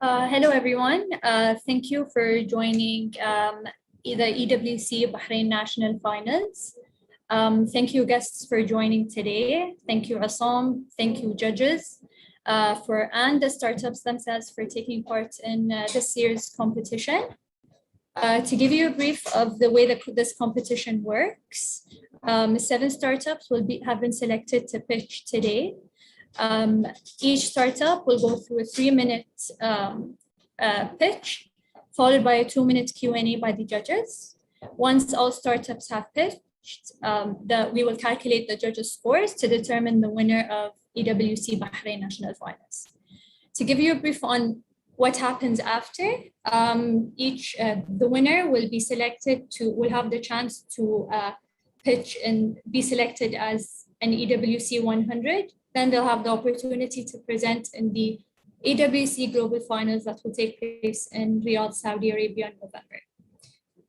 Hello, everyone. Thank you for joining the EWC Bahrain National Finals. Thank you, guests, for joining today. Thank you, Assam. Thank you, judges, and the startups themselves for taking part in this year's competition. To give you a brief of the way that this competition works, 7 startups have been selected to pitch today. Each startup will go through a 3-minute pitch, followed by a 2-minute Q&A by the judges. Once all startups have pitched, we will calculate the judges' scores to determine the winner of EWC Bahrain National Finals. To give you a brief on what happens after, the winner will be will have the chance to pitch and be selected as an EWC 100. Then they'll have the opportunity to present in the EWC Global Finals that will take place in Riyadh, Saudi Arabia in November.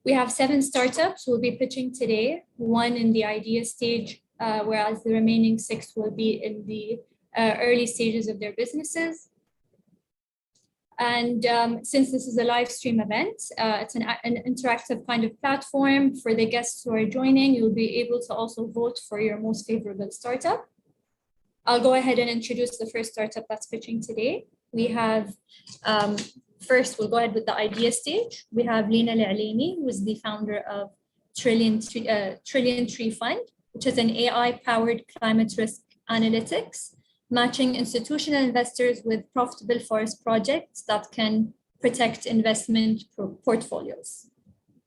We have 7 startups who will be pitching today, 1 in the idea stage, whereas the remaining 6 will be in the early stages of their businesses. And since this is a live stream event, it's an interactive kind of platform for the guests who are joining. You'll be able to also vote for your most favorable startup. I'll go ahead and introduce the first startup that's pitching today. We have, first, we'll go ahead with the idea stage. We have Lina Al-Alaini, who is the founder of Trillion Tree Fund, which is an AI-powered climate risk analytics, matching institutional investors with profitable forest projects that can protect investment portfolios.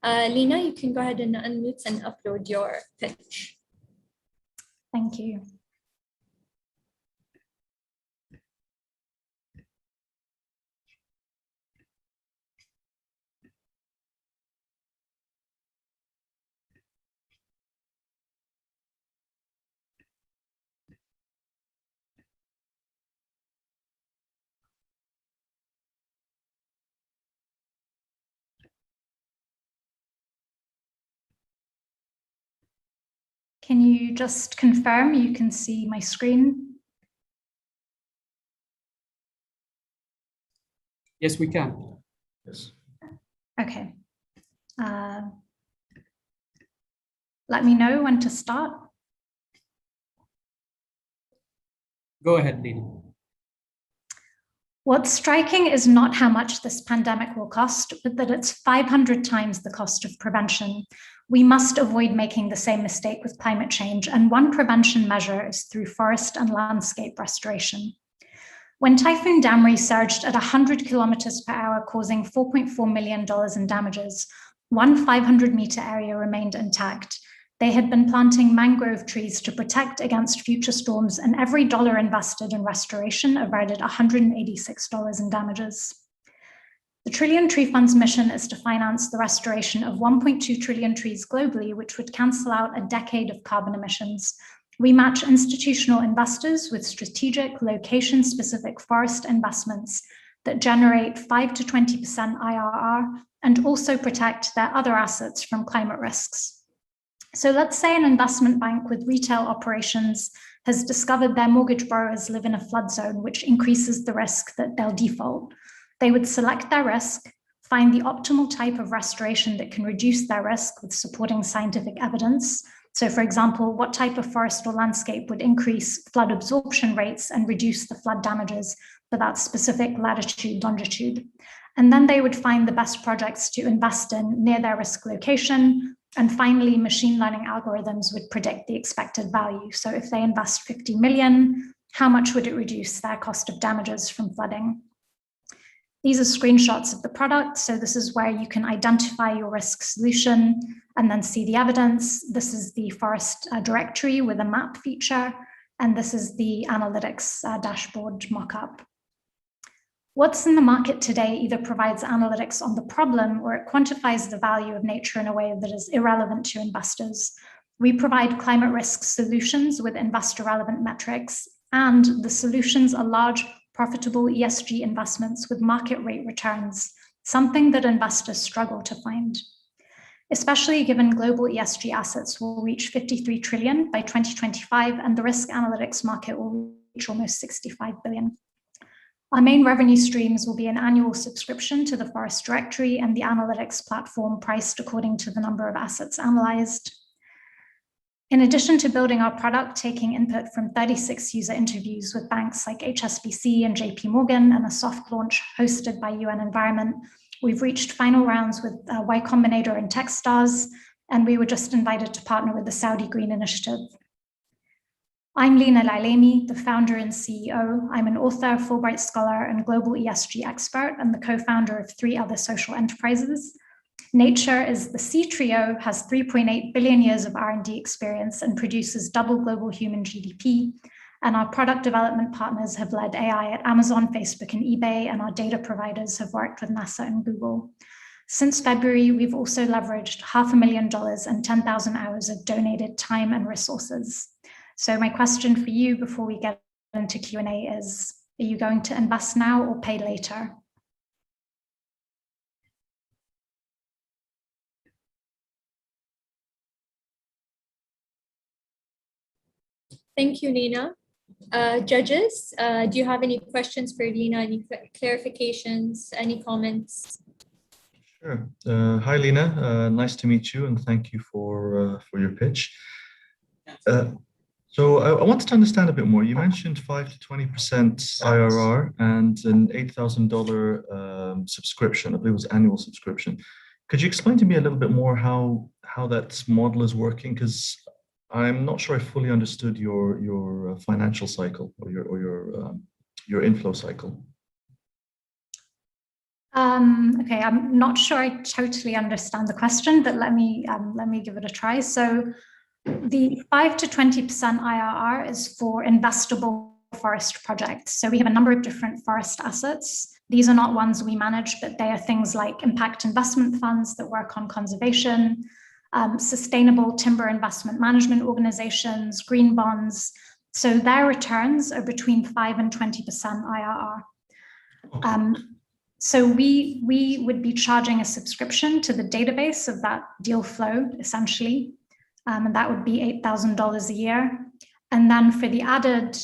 Lina, you can go ahead and unmute and upload your pitch. Thank you. Can you just confirm you can see my screen? Yes, we can. Yes. Okay. Let me know when to start. Go ahead, Lina. What's striking is not how much this pandemic will cost, but that it's 500 times the cost of prevention. We must avoid making the same mistake with climate change, and one prevention measure is through forest and landscape restoration. When Typhoon Damri surged at 100 kilometers per hour, causing $4.4 million in damages, one 500-meter area remained intact. They had been planting mangrove trees to protect against future storms, and every dollar invested in restoration averted $186 in damages. The Trillion Tree Fund's mission is to finance the restoration of 1.2 trillion trees globally, which would cancel out a decade of carbon emissions. We match institutional investors with strategic, location-specific forest investments that generate 5 to 20% IRR and also protect their other assets from climate risks. So let's say an investment bank with retail operations has discovered their mortgage borrowers live in a flood zone, which increases the risk that they'll default. They would select their risk, find the optimal type of restoration that can reduce their risk with supporting scientific evidence. So for example, what type of forest or landscape would increase flood absorption rates and reduce the flood damages for that specific latitude, longitude. And then they would find the best projects to invest in near their risk location. And finally, machine learning algorithms would predict the expected value. So if they invest 50 million, how much would it reduce their cost of damages from flooding? These are screenshots of the product. So this is where you can identify your risk solution and then see the evidence. This is the forest directory with a map feature. And this is the analytics dashboard mockup. What's in the market today either provides analytics on the problem or it quantifies the value of nature in a way that is irrelevant to investors. We provide climate risk solutions with investor relevant metrics, and the solutions are large, profitable ESG investments with market rate returns, something that investors struggle to find. Especially given global ESG assets will reach 53 trillion by 2025, and the risk analytics market will reach almost 65 billion. Our main revenue streams will be an annual subscription to the forest directory and the analytics platform priced according to the number of assets analyzed. In addition to building our product, taking input from 36 user interviews with banks like HSBC and JP Morgan and a soft launch hosted by UN Environment, we've reached final rounds with Y Combinator and Techstars, and we were just invited to partner with the Saudi Green Initiative. I'm Lina Lailemi, the founder and CEO. I'm an author, Fulbright scholar, and global ESG expert, and the co-founder of 3 other social enterprises. Nature is the C trio, has 3.8 billion years of R&D experience and produces double global human GDP. And our product development partners have led AI at Amazon, Facebook, and eBay, and our data providers have worked with NASA and Google. Since February, we've also leveraged $500,000 and 10,000 hours of donated time and resources. So my question for you before we get into Q&A is, are you going to invest now or pay later? Thank you, Lina. Judges, do you have any questions for Lina, any clarifications, any comments? Sure. Hi, Lina. Nice to meet you, and thank you for your pitch. So I wanted to understand a bit more. You mentioned 5 to 20% IRR and an $8,000 subscription. I believe it was annual subscription. Could you explain to me a little bit more how that model is working? Because I'm not sure I fully understood your financial cycle or your inflow cycle. Okay, I'm not sure I totally understand the question, but let me give it a try. So the 5 to 20% IRR is for investable forest projects. So we have a number of different forest assets. These are not ones we manage, but they are things like impact investment funds that work on conservation, sustainable timber investment management organizations, green bonds. So their returns are between 5 and 20% IRR. Okay. So we would be charging a subscription to the database of that deal flow, essentially. And that would be $8,000 a year. And then for the added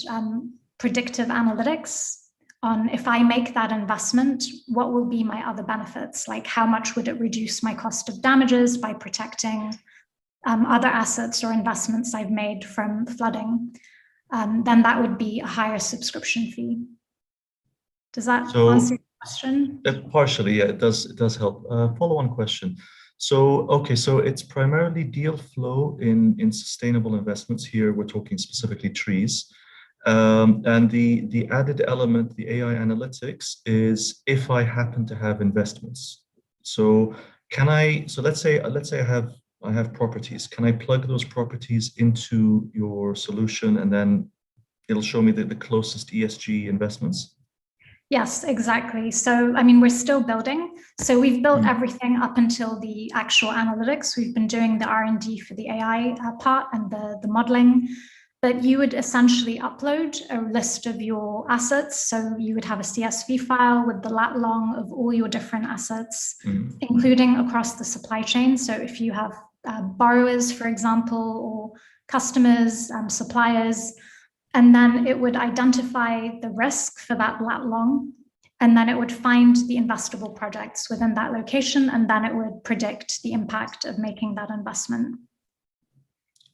predictive analytics on if I make that investment, what will be my other benefits? Like how much would it reduce my cost of damages by protecting other assets or investments I've made from flooding? Then that would be a higher subscription fee. Does that answer your question? Partially, yeah, it does help. Follow-on question. So, okay, so it's primarily deal flow in sustainable investments. Here, we're talking specifically trees. And the added element, the AI analytics, is if I happen to have investments. So let's say I have properties. Can I plug those properties into your solution and then it'll show me the closest ESG investments? Yes, exactly. So, I mean, we're still building. So we've built everything up until the actual analytics. We've been doing the R&D for the AI part and the modeling. But you would essentially upload a list of your assets. So you would have a CSV file with the lat long of all your different assets, including across the supply chain. So if you have borrowers, for example, or customers, suppliers, and then it would identify the risk for that lat long, and then it would find the investable projects within that location, and then it would predict the impact of making that investment.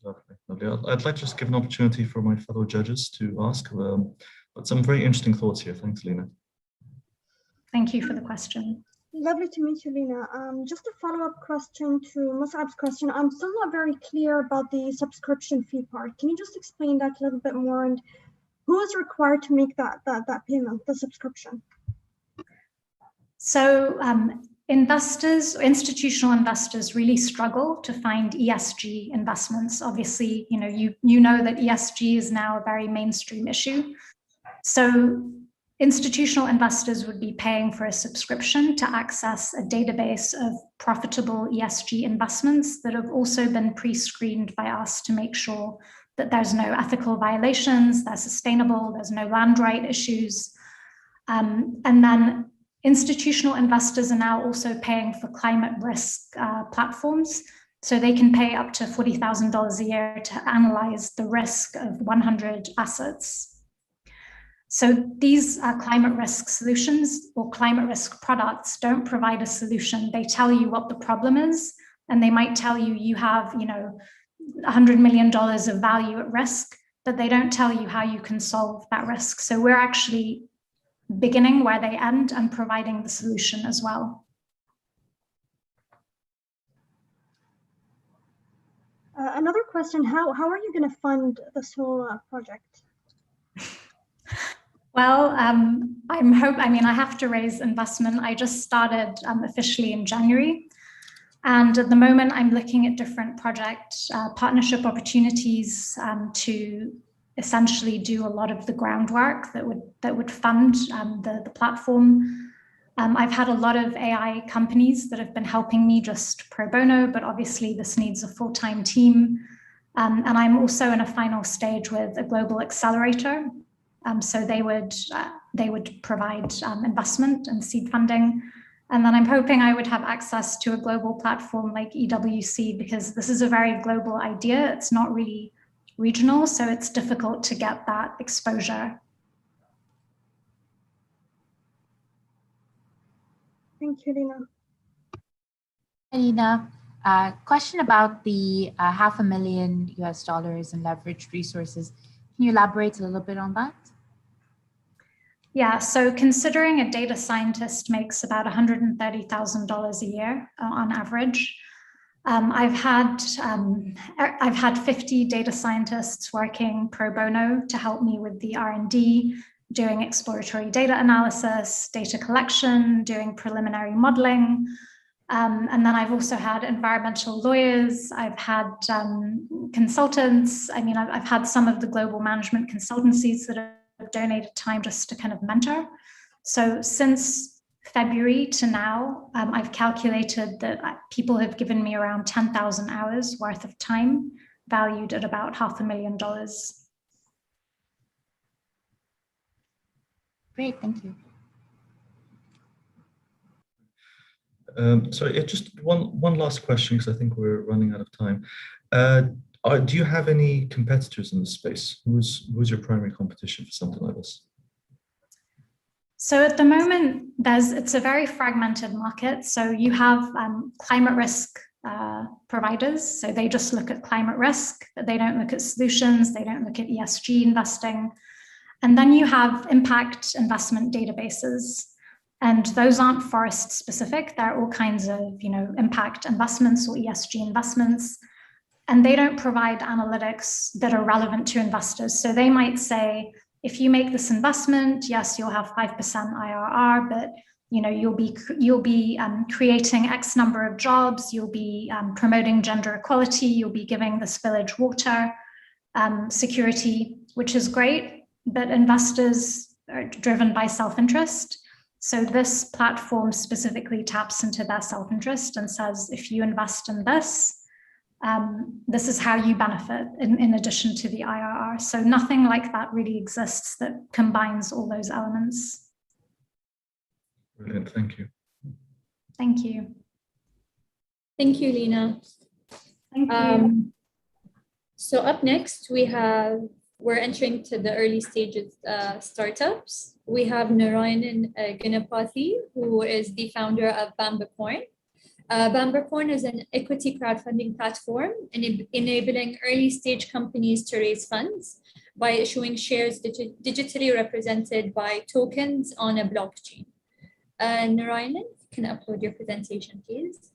Lovely. I'd like to just give an opportunity for my fellow judges to ask, but some very interesting thoughts here. Thanks, Lina. Thank you for the question. Lovely to meet you, Lina. Just a follow-up question to Mus'ab's question. I'm still not very clear about the subscription fee part. Can you just explain that a little bit more, and who is required to make that payment, the subscription? So institutional investors really struggle to find ESG investments. Obviously, you know that ESG is now a very mainstream issue. So institutional investors would be paying for a subscription to access a database of profitable ESG investments that have also been pre-screened by us to make sure that there's no ethical violations, they're sustainable, there's no land right issues. And then institutional investors are now also paying for climate risk platforms. So they can pay up to $40,000 a year to analyze the risk of 100 assets. So these climate risk solutions or climate risk products don't provide a solution. They tell you what the problem is, and they might tell you you have, $100 million of value at risk, but they don't tell you how you can solve that risk. So we're actually beginning where they end and providing the solution as well. Another question, how are you going to fund this whole project? Well, I have to raise investment. I just started officially in January. And at the moment, I'm looking at different project partnership opportunities to essentially do a lot of the groundwork that would fund the platform. I've had a lot of AI companies that have been helping me just pro bono, but obviously this needs a full-time team. And I'm also in a final stage with a global accelerator. So they would provide investment and seed funding. And then I'm hoping I would have access to a global platform like EWC, because this is a very global idea. It's not really regional, so it's difficult to get that exposure. Thank you, Lina. Lina, question about the $500,000 US in leveraged resources. Can you elaborate a little bit on that? Yeah, so considering a data scientist makes about $130,000 a year on average, I've had 50 data scientists working pro bono to help me with the R&D, doing exploratory data analysis, data collection, doing preliminary modeling. And then I've also had environmental lawyers, I've had consultants. I mean, I've had some of the global management consultancies that have donated time just to kind of mentor. So since February to now, I've calculated that people have given me around 10,000 hours worth of time, valued at about $500,000. Great, thank you. So just one last question, because I think we're running out of time. Do you have any competitors in this space? Who's your primary competition for something like this? So at the moment, it's a very fragmented market. So you have climate risk providers. So they just look at climate risk, but they don't look at solutions. They don't look at ESG investing. And then you have impact investment databases. And those aren't forest specific. They're all kinds of, impact investments or ESG investments. And they don't provide analytics that are relevant to investors. So they might say, if you make this investment, yes, you'll have 5% IRR, but you'll be creating X number of jobs, you'll be promoting gender equality, you'll be giving this village water security, which is great, but investors are driven by self-interest. So this platform specifically taps into their self-interest and says, if you invest in this, this is how you benefit in addition to the IRR. So nothing like that really exists that combines all those elements. Brilliant, thank you. Thank you. Thank you, Lina. Thank you. So up next, we're entering to the early stages startups. We have Narayanan Ganapathy, who is the founder of Bambacorn. Bambacorn is an equity crowdfunding platform enabling early stage companies to raise funds by issuing shares digitally represented by tokens on a blockchain. Narayanan, can you upload your presentation, please?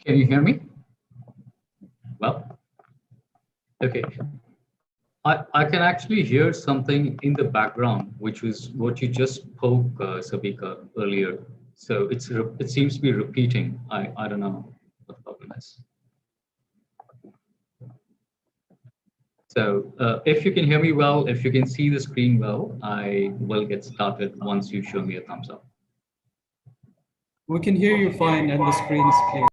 Can you hear me? Well, okay. I can actually hear something in the background, which was what you just spoke, Sabika, earlier. So it seems to be repeating. I don't know what the problem is. So if you can hear me well, if you can see the screen well, I will get started once you show me a thumbs up. We can hear you fine and the screen is clear.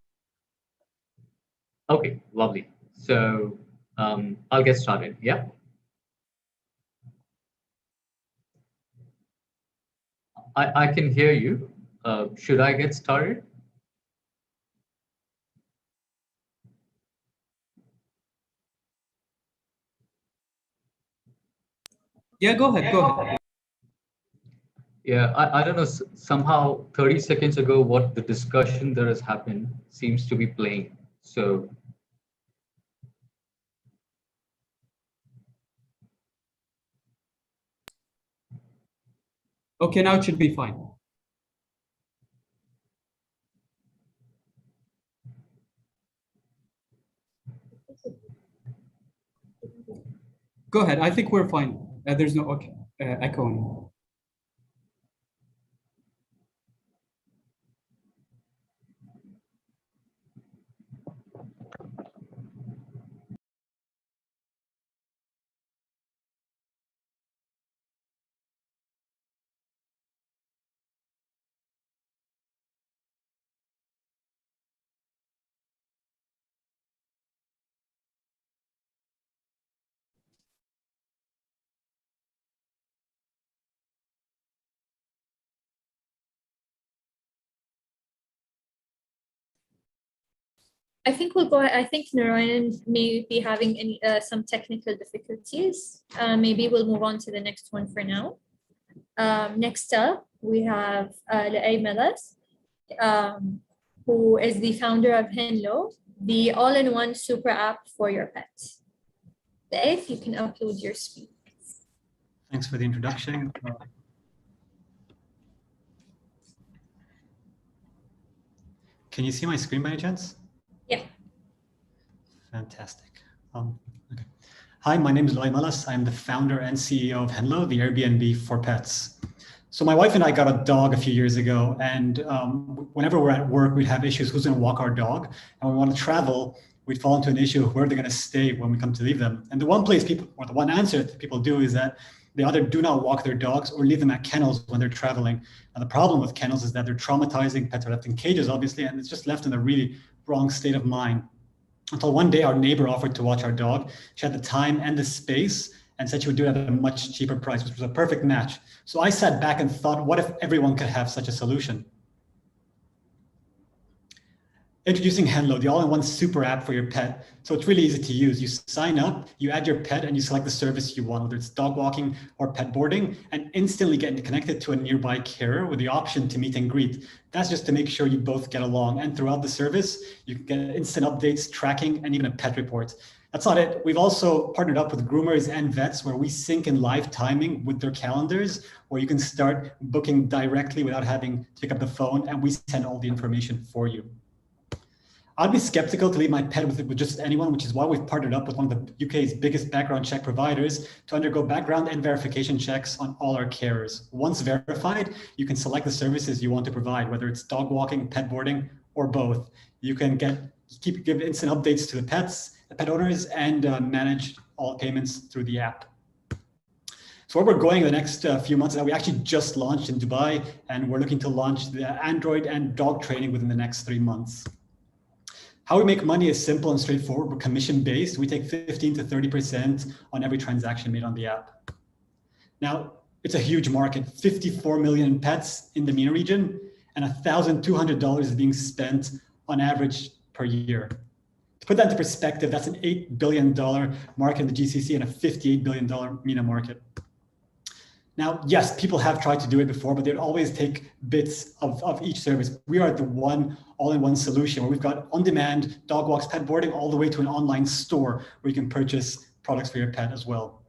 Okay, lovely. So I'll get started. Yeah. I can hear you. Should I get started? Yeah, go ahead, go ahead. Yeah, I don't know, somehow 30 seconds ago, what the discussion that has happened seems to be playing. So Okay, now it should be fine. Go ahead, I think we're fine. There's no echoing. I think we'll go. I think Narayan may be having some technical difficulties. Maybe we'll move on to the next one for now. Next up, we have Laay Melas, who is the founder of Henlo, the all-in-one super app for your pets. Laay, if you can upload your screen. Thanks for the introduction. Can you see my screen by any chance? Yeah. Fantastic. Okay. Hi, my name is Laay Melas. I'm the founder and CEO of Henlo, the Airbnb for pets. So my wife and I got a dog a few years ago, and whenever we're at work, we'd have issues who's going to walk our dog, and we want to travel. We'd fall into an issue of where they're going to stay when we come to leave them. And the one place people, or the one answer that people do is that they either do not walk their dogs or leave them at kennels when they're traveling. And the problem with kennels is that they're traumatizing. Pets are left in cages, obviously, and it's just left in a really wrong state of mind. Until one day, our neighbor offered to watch our dog. She had the time and the space and said she would do it at a much cheaper price, which was a perfect match. So I sat back and thought, what if everyone could have such a solution? Introducing Henlo, the all-in-one super app for your pet. So it's really easy to use. You sign up, you add your pet, and you select the service you want, whether it's dog walking or pet boarding, and instantly get connected to a nearby carer with the option to meet and greet. That's just to make sure you both get along. And throughout the service, you can get instant updates, tracking, and even a pet report. That's not it. We've also partnered up with groomers and vets where we sync in live timing with their calendars, where you can start booking directly without having to pick up the phone, and we send all the information for you. I'd be skeptical to leave my pet with just anyone, which is why we've partnered up with one of the UK's biggest background check providers to undergo background and verification checks on all our carers. Once verified, you can select the services you want to provide, whether it's dog walking, pet boarding, or both. You can give instant updates to the pets, the pet owners, and manage all payments through the app. So where we're going the next few months, we actually just launched in Dubai, and we're looking to launch the Android and dog training within the next 3 months. How we make money is simple and straightforward. We're commission-based. We take 15 to 30% on every transaction made on the app. Now, it's a huge market, 54 million pets in the MENA region, and $1,200 is being spent on average per year. To put that into perspective, that's an $8 billion market in the GCC and a $58 billion MENA market. Now, yes, people have tried to do it before, but they'd always take bits of each service. We are the one all-in-one solution where we've got on-demand dog walks, pet boarding, all the way to an online store where you can purchase products for your pet as well.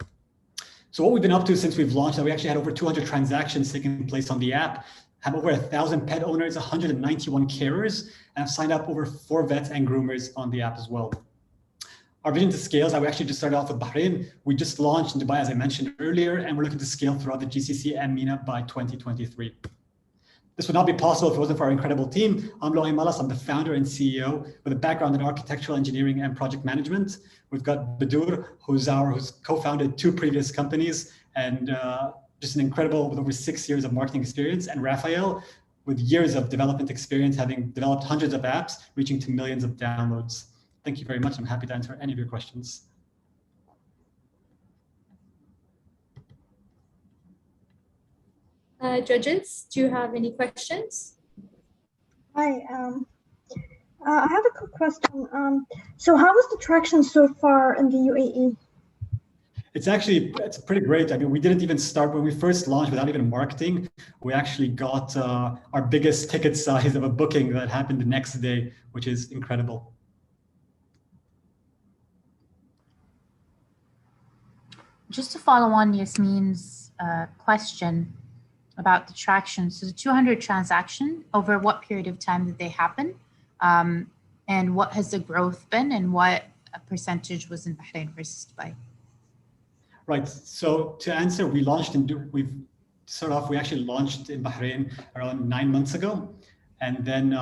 So what we've been up to since we've launched, we actually had over 200 transactions taking place on the app, have over 1,000 pet owners, 191 carers, and have signed up over 4 vets and groomers on the app as well. Our vision to scale is that we actually just started off with Bahrain. We just launched in Dubai, as I mentioned earlier, and we're looking to scale throughout the GCC and MENA by 2023. This would not be possible if it wasn't for our incredible team. I'm Loay Malas. I'm the founder and CEO with a background in architectural engineering and project management. We've got Badur, who's co-founded 2 previous companies and just an incredible with over 6 years of marketing experience, and Raphael with years of development experience, having developed hundreds of apps, reaching to millions of downloads. Thank you very much. I'm happy to answer any of your questions. Judges, do you have any questions? Hi, I have a quick question. So how was the traction so far in the UAE? It's pretty great. I mean, we didn't even start when we first launched without even marketing. We actually got our biggest ticket size of a booking that happened the next day, which is incredible. Just to follow on Yasmin's question about the traction. So the 200 transaction, over what period of time did they happen? And what has the growth been, and what percentage was in Bahrain versus Dubai? Right. So to answer, we actually launched in Bahrain around 9 months ago. And then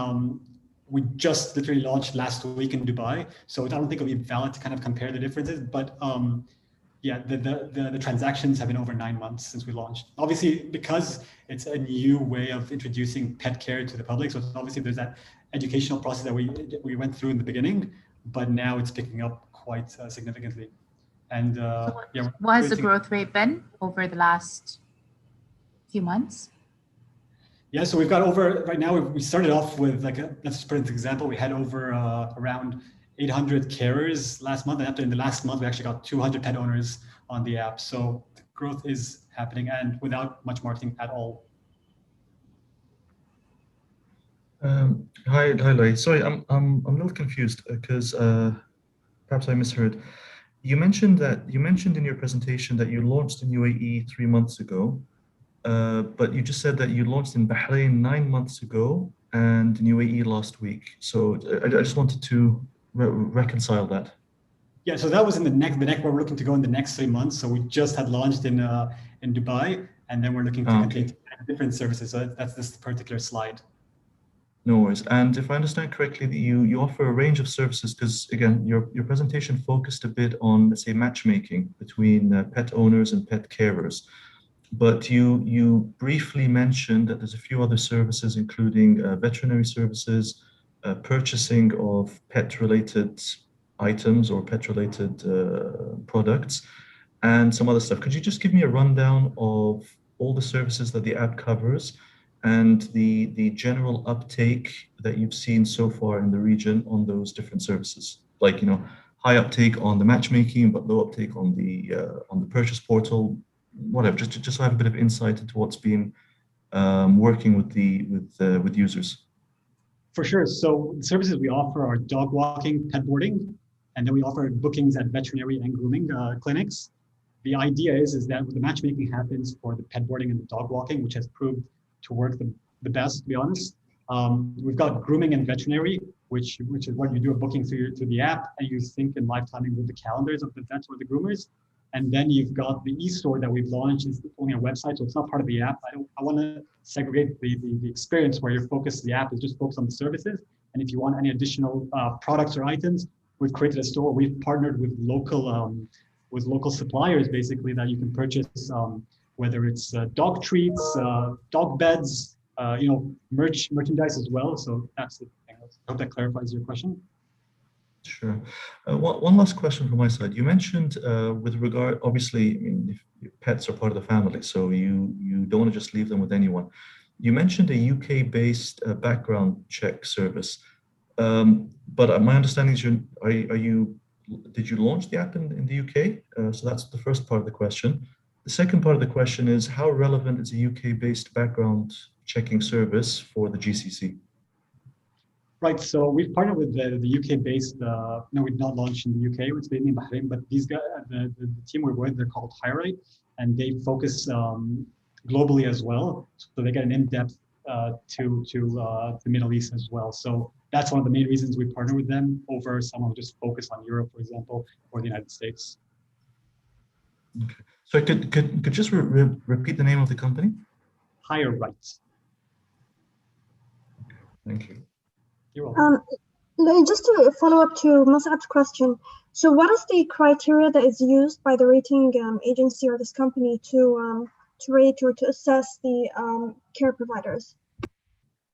we just literally launched last week in Dubai. So I don't think it'll be valid to kind of compare the differences, but yeah, the transactions have been over 9 months since we launched. Obviously, because it's a new way of introducing pet care to the public. So obviously there's that educational process that we went through in the beginning, but now it's picking up quite significantly. And yeah, what has the growth rate been over the last few months? Yeah, so we've got over, right now, we started off with let's just put an example. We had over around 800 carers last month. And after in the last month, we actually got 200 pet owners on the app. So the growth is happening and without much marketing at all. Hi, Loay. Sorry, I'm a little confused because perhaps I misheard. You mentioned in your presentation that you launched in UAE 3 months ago, but you just said that you launched in Bahrain 9 months ago and in UAE last week. So I just wanted to reconcile that. Yeah, so that was in the next where we're looking to go in the next 3 months. So we just had launched in Dubai, and then we're looking to continue to add different services. So that's this particular slide. No worries. And if I understand correctly, that you offer a range of services, because again, your presentation focused a bit on, let's say, matchmaking between pet owners and pet carers. But you briefly mentioned that there's a few other services, including veterinary services, purchasing of pet-related items or pet-related products, and some other stuff. Could you just give me a rundown of all the services that the app covers and the general uptake that you've seen so far in the region on those different services? Like, high uptake on the matchmaking, but low uptake on the purchase portal, whatever. Just so I have a bit of insight into what's been working with users. For sure. So the services we offer are dog walking, pet boarding, and then we offer bookings at veterinary and grooming clinics. The idea is that the matchmaking happens for the pet boarding and the dog walking, which has proved to work the best, to be honest. We've got grooming and veterinary, which is what you do a booking through the app, and you sync in live timing with the calendars of the vets or the groomers. And then you've got the e-store that we've launched. It's only a website, so it's not part of the app. I want to segregate the experience where your focus, the app is just focused on the services. And if you want any additional products or items, we've created a store. We've partnered with local suppliers, basically, that you can purchase, whether it's dog treats, dog beds, merchandise as well. So that's the thing. I hope that clarifies your question. Sure. One last question from my side. You mentioned with regard, obviously, I mean, if pets are part of the family, so you don't want to just leave them with anyone. You mentioned a UK-based background check service, but my understanding is did you launch the app in the UK? So that's the first part of the question. The second part of the question is, how relevant is a UK-based background checking service for the GCC? Right, so we've partnered with the UK-based, no, we've not launched in the UK, it's mainly in Bahrain, but these guys, the team we're with, they're called HireRight, and they focus globally as well. So they get an in-depth to the Middle East as well. So that's one of the main reasons we partner with them over someone who just focus on Europe, for example, or the United States. Okay. So could just repeat the name of the company? HireRight. Thank you. You're welcome. Just to follow up to Musab's question, so what is the criteria that is used by the rating agency or this company to rate or to assess the care providers?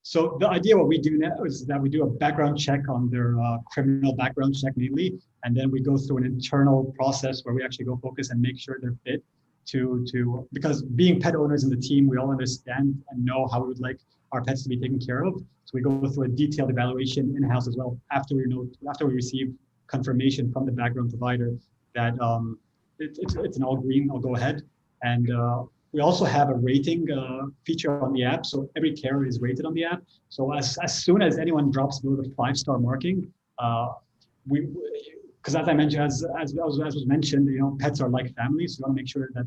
So the idea, what we do now is that we do a background check on their criminal background check mainly, and then we go through an internal process where we actually go focus and make sure they're fit to because being pet owners in the team, we all understand and know how we would like our pets to be taken care of. So we go through a detailed evaluation in-house as well after we receive confirmation from the background provider that it's an all green, I'll go ahead. And we also have a rating feature on the app. So every carer is rated on the app. So as soon as anyone drops below the 5-star marking, because as I mentioned, as was mentioned, pets are like families. So you want to make sure that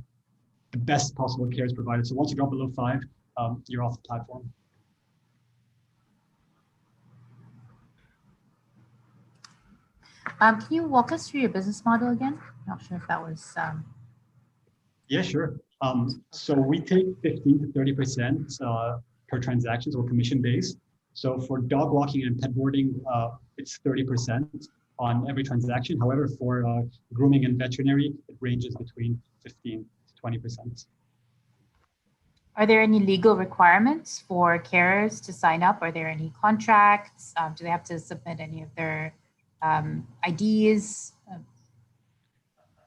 the best possible care is provided. So once you drop below 5, you're off the platform. Can you walk us through your business model again? Not sure if that was. Yeah, sure. So we take 15 to 30% per transaction, so commission based. So for dog walking and pet boarding, it's 30% on every transaction. However, for grooming and veterinary, it ranges between 15 to 20%. Are there any legal requirements for carers to sign up? Are there any contracts? Do they have to submit any of their IDs?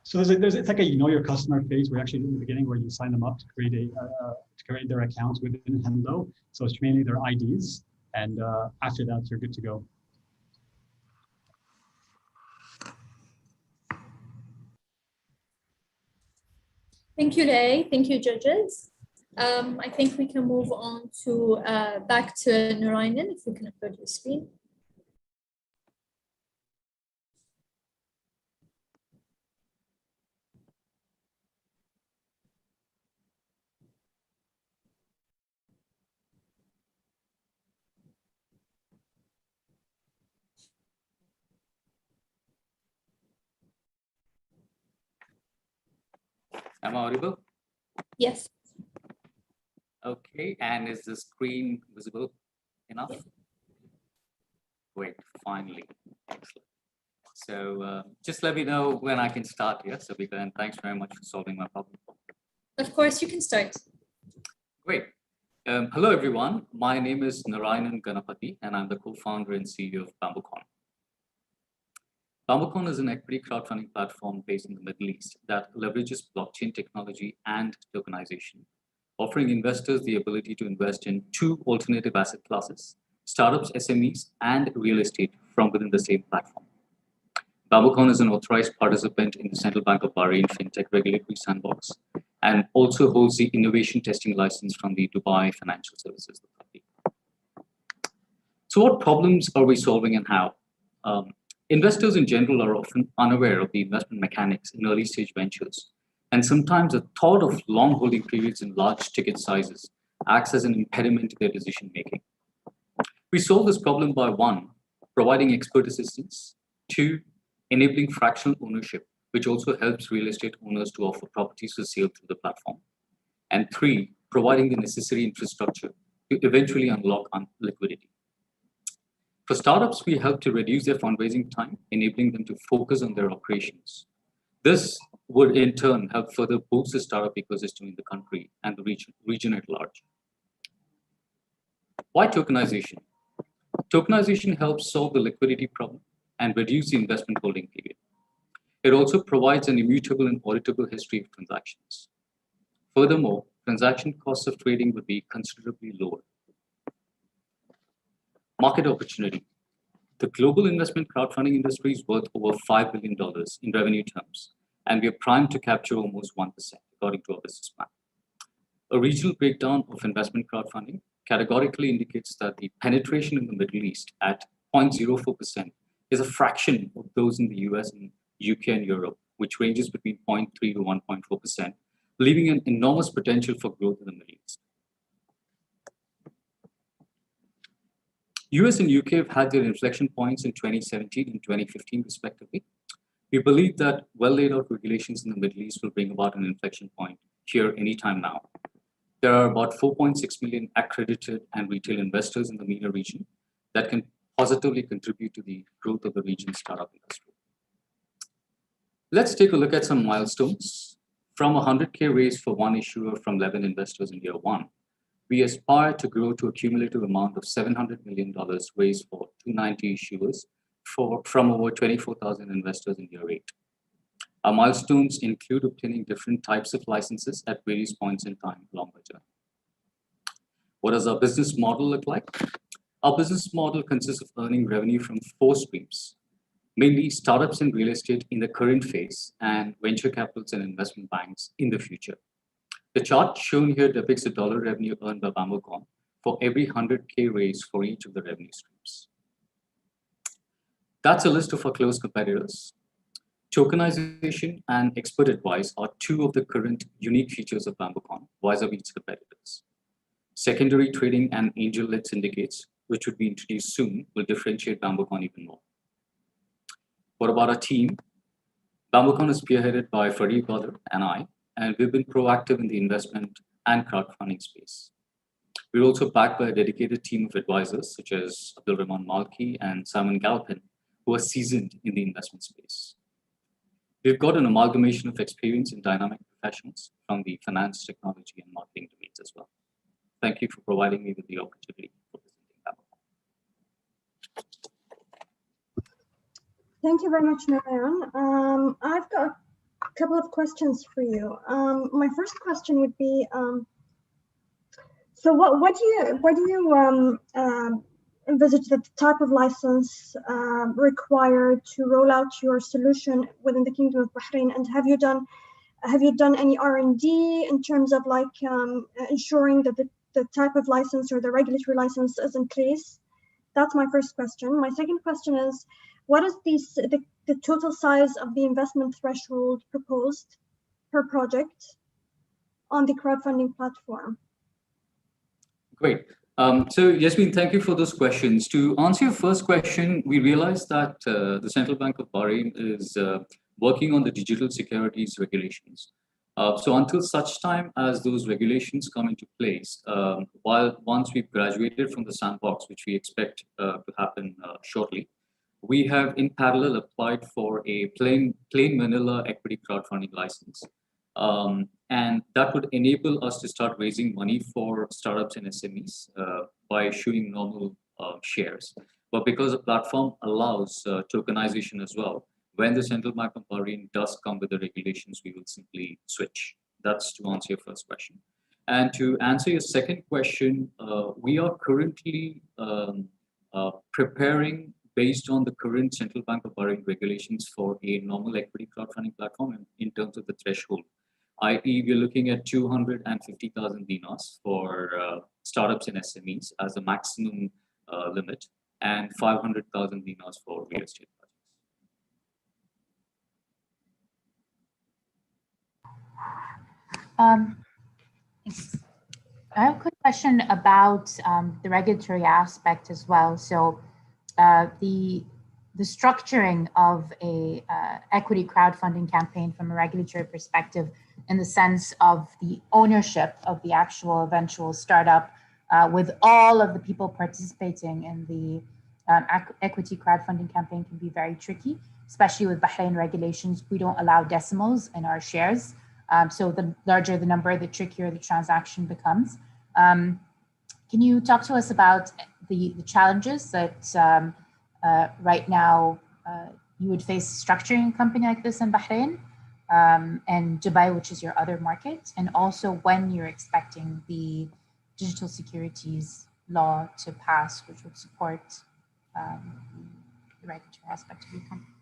So it's like a your customer phase. We're actually in the beginning where you sign them up to create their accounts within Hendo. So it's mainly their IDs, and after that you're good to go. Thank you, Ray. Thank you, judges. I think we can move on to back to Narayanan, if you can upload your screen. Am I audible? Yes. Okay, and is the screen visible enough? Yeah. Great, finally, excellent. So just let me know when I can start here, Sabika, and thanks very much for solving my problem. Of course, you can start. Great. Hello, everyone. My name is Narayanan Ganapati, and I'm the co-founder and CEO of BambooCon. BambooCon is an equity crowdfunding platform based in the Middle East that leverages blockchain technology and tokenization, offering investors the ability to invest in 2 alternative asset classes, startups, SMEs, and real estate from within the same platform. BambooCon is an authorized participant in the Central Bank of Bahrain FinTech Regulatory Sandbox and also holds the innovation testing license from the Dubai Financial Services Authority. So what problems are we solving and how? Investors in general are often unaware of the investment mechanics in early stage ventures. And sometimes the thought of long holding periods and large ticket sizes acts as an impediment to their decision making. We solve this problem by 1, providing expert assistance, 2, enabling fractional ownership, which also helps real estate owners to offer properties for sale through the platform, and 3, providing the necessary infrastructure to eventually unlock liquidity. For startups, we help to reduce their fundraising time, enabling them to focus on their operations. This would in turn help further boost the startup ecosystem in the country and the region at large. Why tokenization? Tokenization helps solve the liquidity problem and reduce the investment holding period. It also provides an immutable and auditable history of transactions. Furthermore, transaction costs of trading would be considerably lower. Market opportunity. The global investment crowdfunding industry is worth over $5 billion in revenue terms, and we are primed to capture almost 1%, according to our business plan. A regional breakdown of investment crowdfunding categorically indicates that the penetration in the Middle East at 0.04% is a fraction of those in the US and UK and Europe, which ranges between 0.3 to 1.4%, leaving an enormous potential for growth in the Middle East. US and UK have had their inflection points in 2017 and 2015 respectively. We believe that well laid out regulations in the Middle East will bring about an inflection point here anytime now. There are about 4.6 million accredited and retail investors in the MENA region, that can positively contribute to the growth of the region's startup industry. Let's take a look at some milestones. From a 100K raise for one issuer from 11 investors in year one, we aspire to grow to a cumulative amount of $700 million raised for 290 issuers from over 24,000 investors in year eight. Our milestones include obtaining different types of licenses at various points in time along the journey. What does our business model look like? Our business model consists of earning revenue from 4 streams, mainly startups in real estate in the current phase and venture capitals and investment banks in the future. The chart shown here depicts the dollar revenue earned by BambooCon for every 100K raise for each of the revenue streams. That's a list of our close competitors. Tokenization and expert advice are 2 of the current unique features of BambooCon vis-a-vis its competitors. Secondary trading and angel-led syndicates, which would be introduced soon, will differentiate BambooCon even more. What about our team? BambooCon is spearheaded by Farid Badr and I, and we've been proactive in the investment and crowdfunding space. We're also backed by a dedicated team of advisors such as Abdul Rahman Malki and Simon Galpin, who are seasoned in the investment space. We've got an amalgamation of experience in dynamic professions from the finance, technology, and marketing domains as well. Thank you for providing me with the opportunity for presenting BambooCon. Thank you very much, Narayan. I've got a couple of questions for you. My first question would be, so what do you envisage the type of license required to roll out your solution within the Kingdom of Bahrain? And have you done any R&D in terms of like ensuring that the type of license or the regulatory license is in place? That's my first question. My second question is, what is the total size of the investment threshold proposed per project on the crowdfunding platform? Great. So Yasmin, thank you for those questions. To answer your first question, we realized that the Central Bank of Bahrain is working on the digital securities regulations. So until such time as those regulations come into place, once we've graduated from the sandbox, which we expect to happen shortly, we have in parallel applied for a plain vanilla equity crowdfunding license. And that would enable us to start raising money for startups and SMEs by issuing normal shares. But because the platform allows tokenization as well, when the Central Bank of Bahrain does come with the regulations, we will simply switch. That's to answer your first question. And to answer your second question, we are currently preparing based on the current Central Bank of Bahrain regulations for a normal equity crowdfunding platform in terms of the threshold. I.e., we're looking at 250,000 dinars for startups and SMEs as a maximum limit, and 500,000 dinars for real estate projects. I have a quick question about the regulatory aspect as well. So the structuring of a equity crowdfunding campaign from a regulatory perspective, in the sense of the ownership of the actual eventual startup, with all of the people participating in the equity crowdfunding campaign, can be very tricky, especially with Bahrain regulations. We don't allow decimals in our shares. So the larger the number, the trickier the transaction becomes. Can you talk to us about the challenges that right now you would face structuring a company like this in Bahrain and Dubai, which is your other market, and also when you're expecting the digital securities law to pass, which would support the regulatory aspect of your company?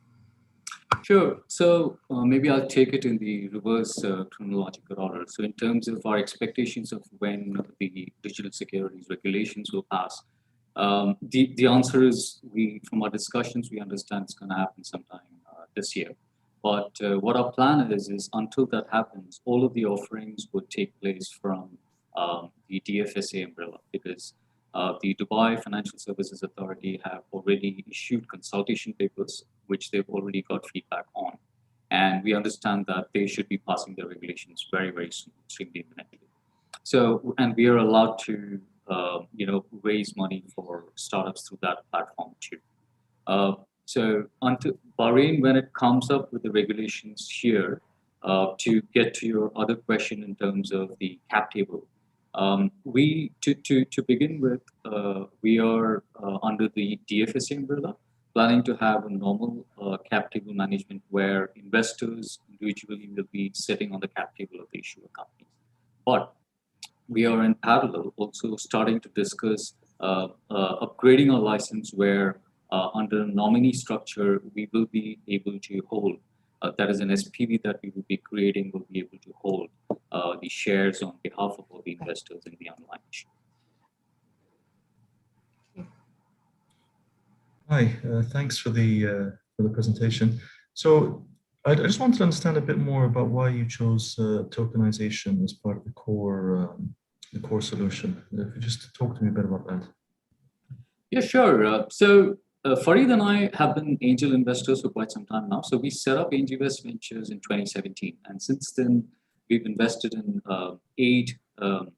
Sure. So maybe I'll take it in the reverse chronological order. So in terms of our expectations of when the digital securities regulations will pass, the answer is, from our discussions, we understand it's going to happen sometime this year. But what our plan is until that happens, all of the offerings would take place from the DFSA umbrella, because the Dubai Financial Services Authority have already issued consultation papers, which they've already got feedback on. And we understand that they should be passing their regulations very, very soon, extremely imminently. So, and we are allowed to raise money for startups through that platform too. So until Bahrain, when it comes up with the regulations here, to get to your other question in terms of the cap table, we to begin with, we are under the DFSA umbrella, planning to have a normal cap table management where investors individually will be sitting on the cap table of the issuer companies. But we are in parallel also starting to discuss upgrading our license where under a nominee structure, we will be able to hold, that is an SPV that we will be creating, will be able to hold the shares on behalf of all the investors in the underlying issue. Hi, thanks for the presentation. So I just wanted to understand a bit more about why you chose tokenization as part of the core solution. If you just talk to me a bit about that. Yeah, sure. So Farid and I have been angel investors for quite some time now. So we set up Angel Invest Ventures in 2017, and since then we've invested in 8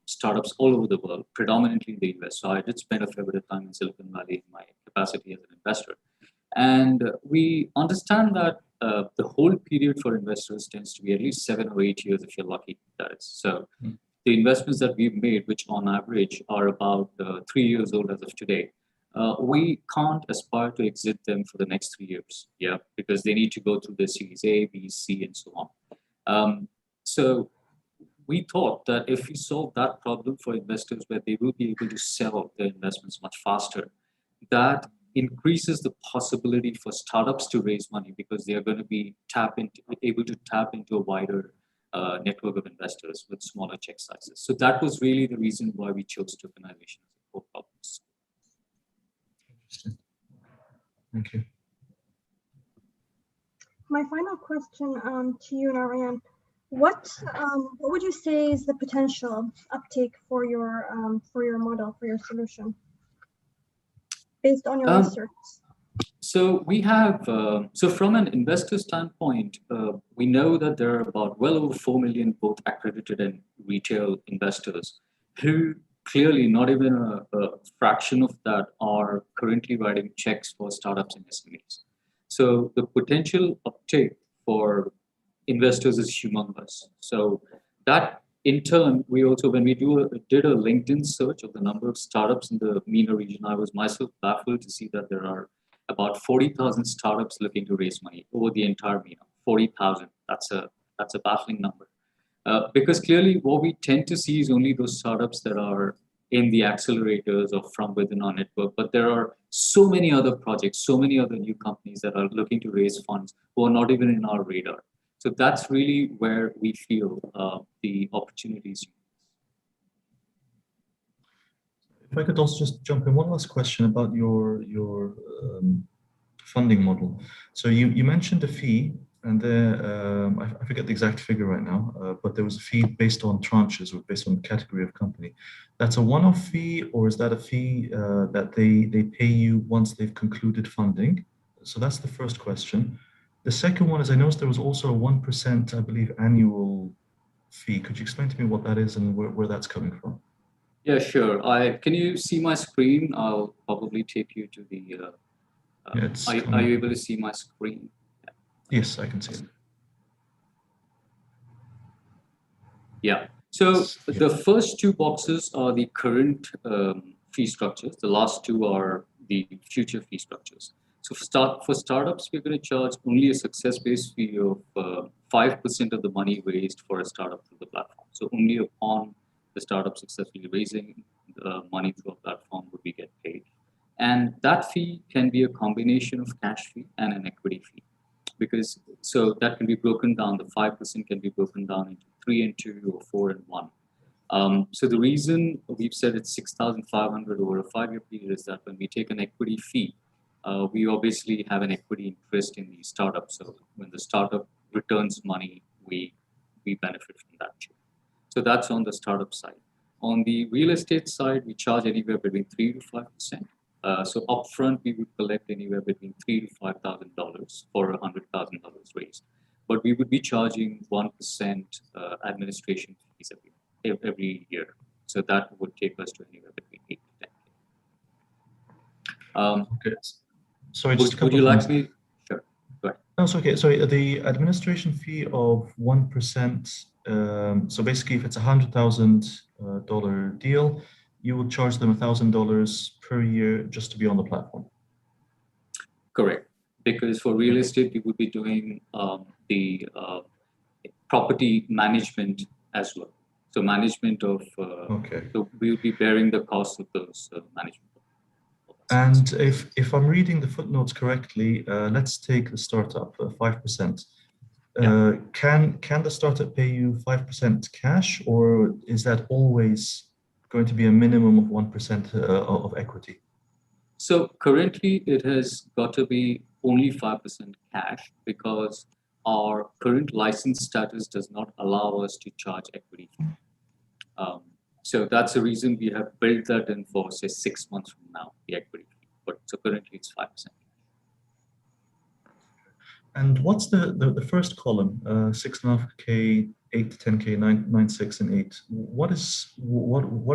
startups all over the world, predominantly in the US. So I did spend a fair bit of time in Silicon Valley in my capacity as an investor. And we understand that the whole period for investors tends to be at least 7 or 8 years if you're lucky, that is. So the investments that we've made, which on average are about 3 years old as of today, we can't aspire to exit them for the next 3 years, because they need to go through the Series A, B, C, and so on. So we thought that if we solve that problem for investors where they will be able to sell their investments much faster, that increases the possibility for startups to raise money because they are going to be able to tap into a wider network of investors with smaller check sizes. So that was really the reason why we chose tokenization as a core problem. Interesting. Thank you. My final question to you, Narayan, what would you say is the potential uptake for your model, for your solution, based on your research? So we have, so from an investor standpoint, we know that there are about well over 4 million both accredited and retail investors who clearly not even a fraction of that are currently writing checks for startups and SMEs. So the potential uptake for investors is humongous. So that in turn, we also, when we did a LinkedIn search of the number of startups in the MENA region, I was myself baffled to see that there are about 40,000 startups looking to raise money over the entire MENA. 40,000. That's a baffling number. Because clearly what we tend to see is only those startups that are in the accelerators or from within our network. But there are so many other projects, so many other new companies that are looking to raise funds who are not even in our radar. So that's really where we feel the opportunities. If I could also just jump in, one last question about your funding model. So you mentioned a fee, and I forget the exact figure right now, but there was a fee based on tranches or based on the category of company. That's a one-off fee, or is that a fee that they pay you once they've concluded funding? So that's the first question. The second one is, I noticed there was also a 1%, I believe, annual fee. Could you explain to me what that is and where that's coming from? Yeah, sure. Can you see my screen? I'll probably take you to the. Are you able to see my screen? Yeah. Yes, I can see it. Yeah. So the first 2 boxes are the current fee structures. The last 2 are the future fee structures. So for startups, we're going to charge only a success-based fee of 5% of the money raised for a startup through the platform. So only upon the startup successfully raising the money through a platform would we get paid. And that fee can be a combination of cash fee and an equity fee. Because so that can be broken down, the 5% can be broken down into 3 and 2 or 4 and 1. So the reason we've said it's 6,500 over a 5-year period is that when we take an equity fee, we obviously have an equity interest in the startup. So when the startup returns money, we benefit from that too. So that's on the startup side. On the real estate side, we charge anywhere between 3 to 5%. So upfront, we would collect anywhere between $3,000 to $5,000 for $100,000 raised. But we would be charging 1% administration fees every year. So that would take us to anywhere between 8 to 10K. Okay. Sorry, just a couple would you of like things. me? Sure. Go ahead. No, it's okay. Sorry, the administration fee of 1%. So basically, if it's $100,000 deal, you will charge them $1,000 per year just to be on the platform. Correct. Because for real estate, we would be doing the property management as well. So management of, Okay. so we would be bearing the cost of those management. And if I'm reading the footnotes correctly, let's take the startup, 5%. Can the startup pay you 5% cash, or is that always going to be a minimum of 1% of equity? So currently it has got to be only 5% cash because our current license status does not allow us to charge equity. So that's the reason we have built that in for, say, 6 months from now, the equity. But so currently it's 5%. And what's the first column, 6.5K, 8 to 10K, 9.6 and 8? What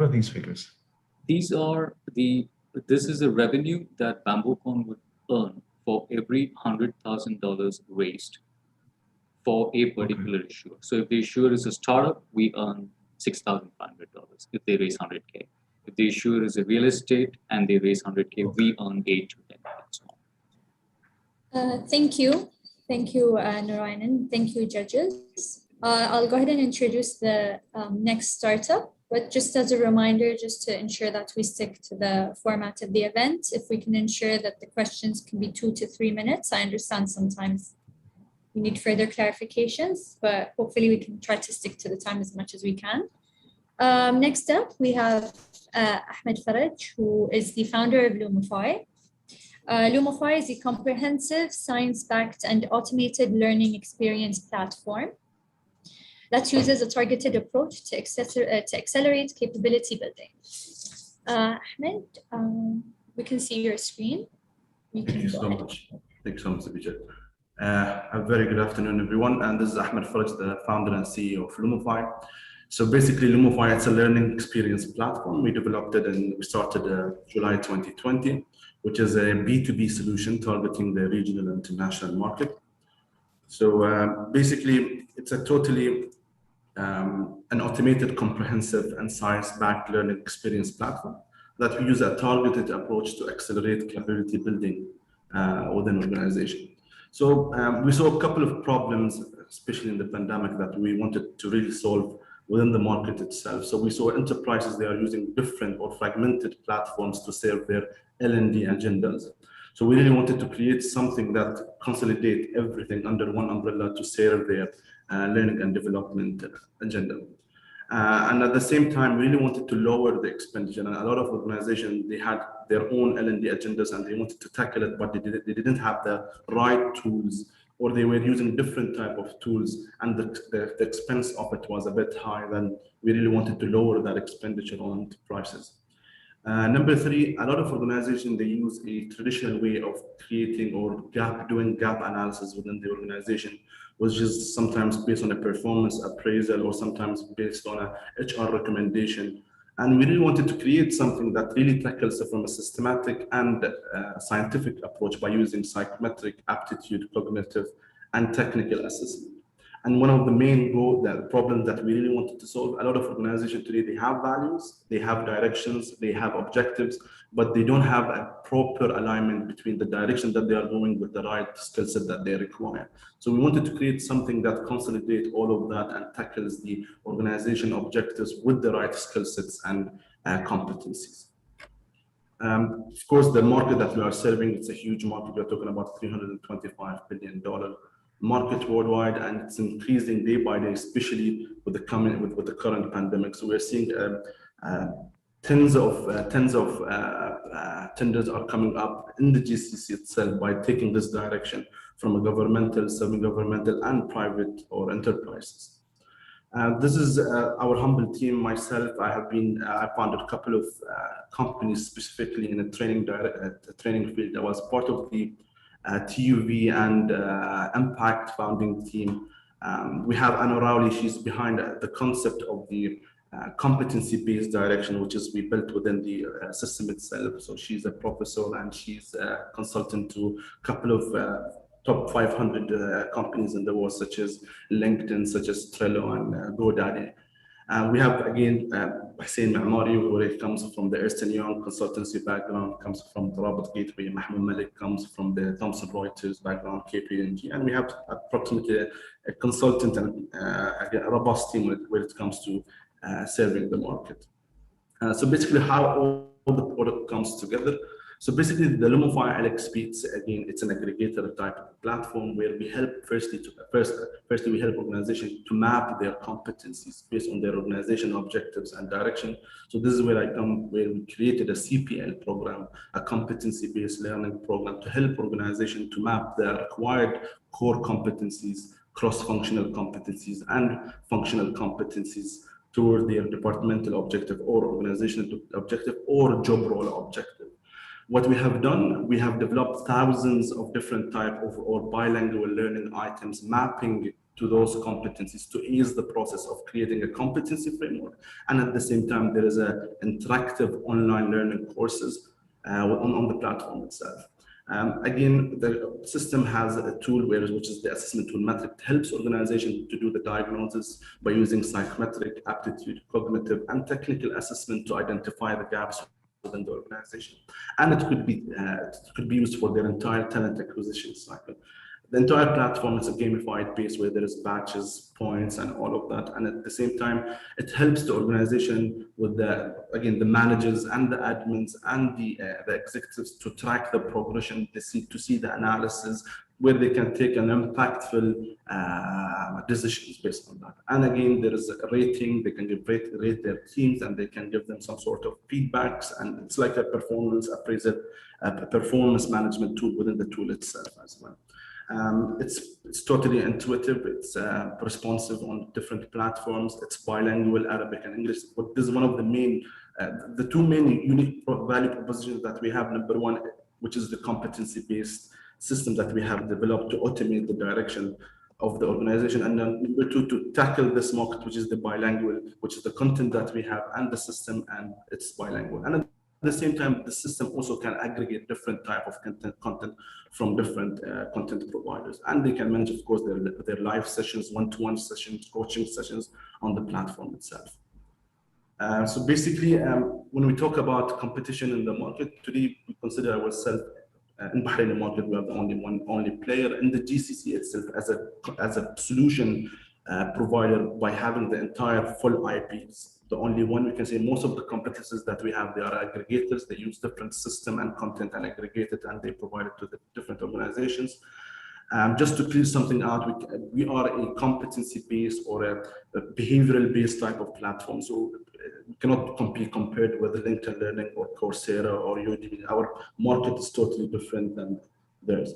are these figures? This is the revenue that BambooCon would earn for every $100,000 raised for a particular issuer. So if the issuer is a startup, we earn $6,500 if they raise 100K. If the issuer is a real estate and they raise 100K, we earn 8 to 10. Thank you. Thank you, Narayanan. Thank you, judges. I'll go ahead and introduce the next startup, but just as a reminder, just to ensure that we stick to the format of the event, if we can ensure that the questions can be 2 to 3 minutes. I understand sometimes we need further clarifications, but hopefully we can try to stick to the time as much as we can. Next up, we have Ahmed Faraj, who is the founder of Lumify. Lumify is a comprehensive, science-backed, and automated learning experience platform that uses a targeted approach to accelerate capability building. Ahmed, we can see your screen. Thank you so much. Thank you so much, Abhijit. A very good afternoon, everyone. And this is Ahmed Faraj, the founder and CEO of Lumify. So basically, Lumify, it's a learning experience platform. We developed it and we started July 2020, which is a B2B solution targeting the regional and international market. So basically, it's a totally an automated, comprehensive, and science-backed learning experience platform that we use a targeted approach to accelerate capability building within organization. So we saw a couple of problems, especially in the pandemic, that we wanted to really solve within the market itself. So we saw enterprises, they are using different or fragmented platforms to serve their L&D agendas. So we really wanted to create something that consolidate everything under one umbrella to serve their learning and development agenda. And at the same time, we really wanted to lower the expenditure. And a lot of organizations, they had their own L&D agendas and they wanted to tackle it, but they didn't have the right tools, or they were using different type of tools, and the expense of it was a bit high. Then we really wanted to lower that expenditure on enterprises. Number three, a lot of organizations, they use a traditional way of creating or doing gap analysis within the organization, which is sometimes based on a performance appraisal or sometimes based on a HR recommendation. And we really wanted to create something that really tackles it from a systematic and scientific approach by using psychometric, aptitude, cognitive, and technical assessment. And one of the main problems that we really wanted to solve, a lot of organizations today, they have values, they have directions, they have objectives, but they don't have a proper alignment between the direction that they are going with the right skill set that they require. So we wanted to create something that consolidates all of that and tackles the organization objectives with the right skill sets and competencies. Of course, the market that we are serving, it's a huge market. We're talking about $325 billion market worldwide, and it's increasing day by day, especially with the current pandemic. So we're seeing tens of tenders are coming up in the GCC itself by taking this direction from a governmental, semi-governmental, and private or enterprises. This is our humble team. Myself, I founded a couple of companies specifically in the training field. I was part of the TUV and Impact founding team. We have Anna Rowley, she's behind the concept of the competency-based direction, which is we built within the system itself. So she's a professor and she's a consultant to a couple of top 500 companies in the world, such as LinkedIn, such as Trello and GoDaddy. We have again Hussein Ma'mari, who it comes from the Ernst & Young consultancy background, comes from the Rabat Gateway. Mahmoud Malik comes from the Thomson Reuters background, KPMG, and we have approximately a consultant and a robust team when it comes to serving the market. So basically, how all the product comes together. So basically, the Lumify LXP, again, it's an aggregator type of platform where we help firstly we help organizations to map their competencies based on their organizational objectives and direction. So this is where I come, where we created a CPL program, a competency-based learning program to help organizations to map their required core competencies, cross-functional competencies, and functional competencies toward their departmental objective or organizational objective or job role objective. What we have done, we have developed thousands of different type of or bilingual learning items mapping to those competencies to ease the process of creating a competency framework. And at the same time, there is an interactive online learning courses on the platform itself. Again, the system has a tool which is the assessment tool metric, helps organizations to do the diagnosis by using psychometric, aptitude, cognitive, and technical assessment to identify the gaps within the organization. And it could be used for their entire talent acquisition cycle. The entire platform is a gamified base where there is badges, points, and all of that. And at the same time, it helps the organization with the managers and the admins and the executives to track the progression, to see the analysis, where they can take an impactful decisions based on that. And again, there is a rating, they can rate their teams, and they can give them some sort of feedbacks. And it's like a performance appraisal, a performance management tool within the tool itself as well. It's totally intuitive. It's responsive on different platforms. It's bilingual, Arabic and English. But this is one of the two main unique value propositions that we have. Number one, which is the competency-based system that we have developed to automate the direction of the organization. And then number two, to tackle this market, which is the bilingual, which is the content that we have and the system, and it's bilingual. And at the same time, the system also can aggregate different type of content from different content providers. And they can manage, of course, their live sessions, one-to-one sessions, coaching sessions on the platform itself. So basically, when we talk about competition in the market, today we consider ourselves in Bahrain market, we are the only player in the GCC itself as a solution provider by having the entire full IPs. The only one we can say. Most of the competitors that we have, they are aggregators. They use different system and content and aggregate it, and they provide it to the different organizations. Just to clear something out, we are a competency-based or a behavioral-based type of platform. So we cannot be compared with LinkedIn Learning or Coursera or Udemy. Our market is totally different than theirs.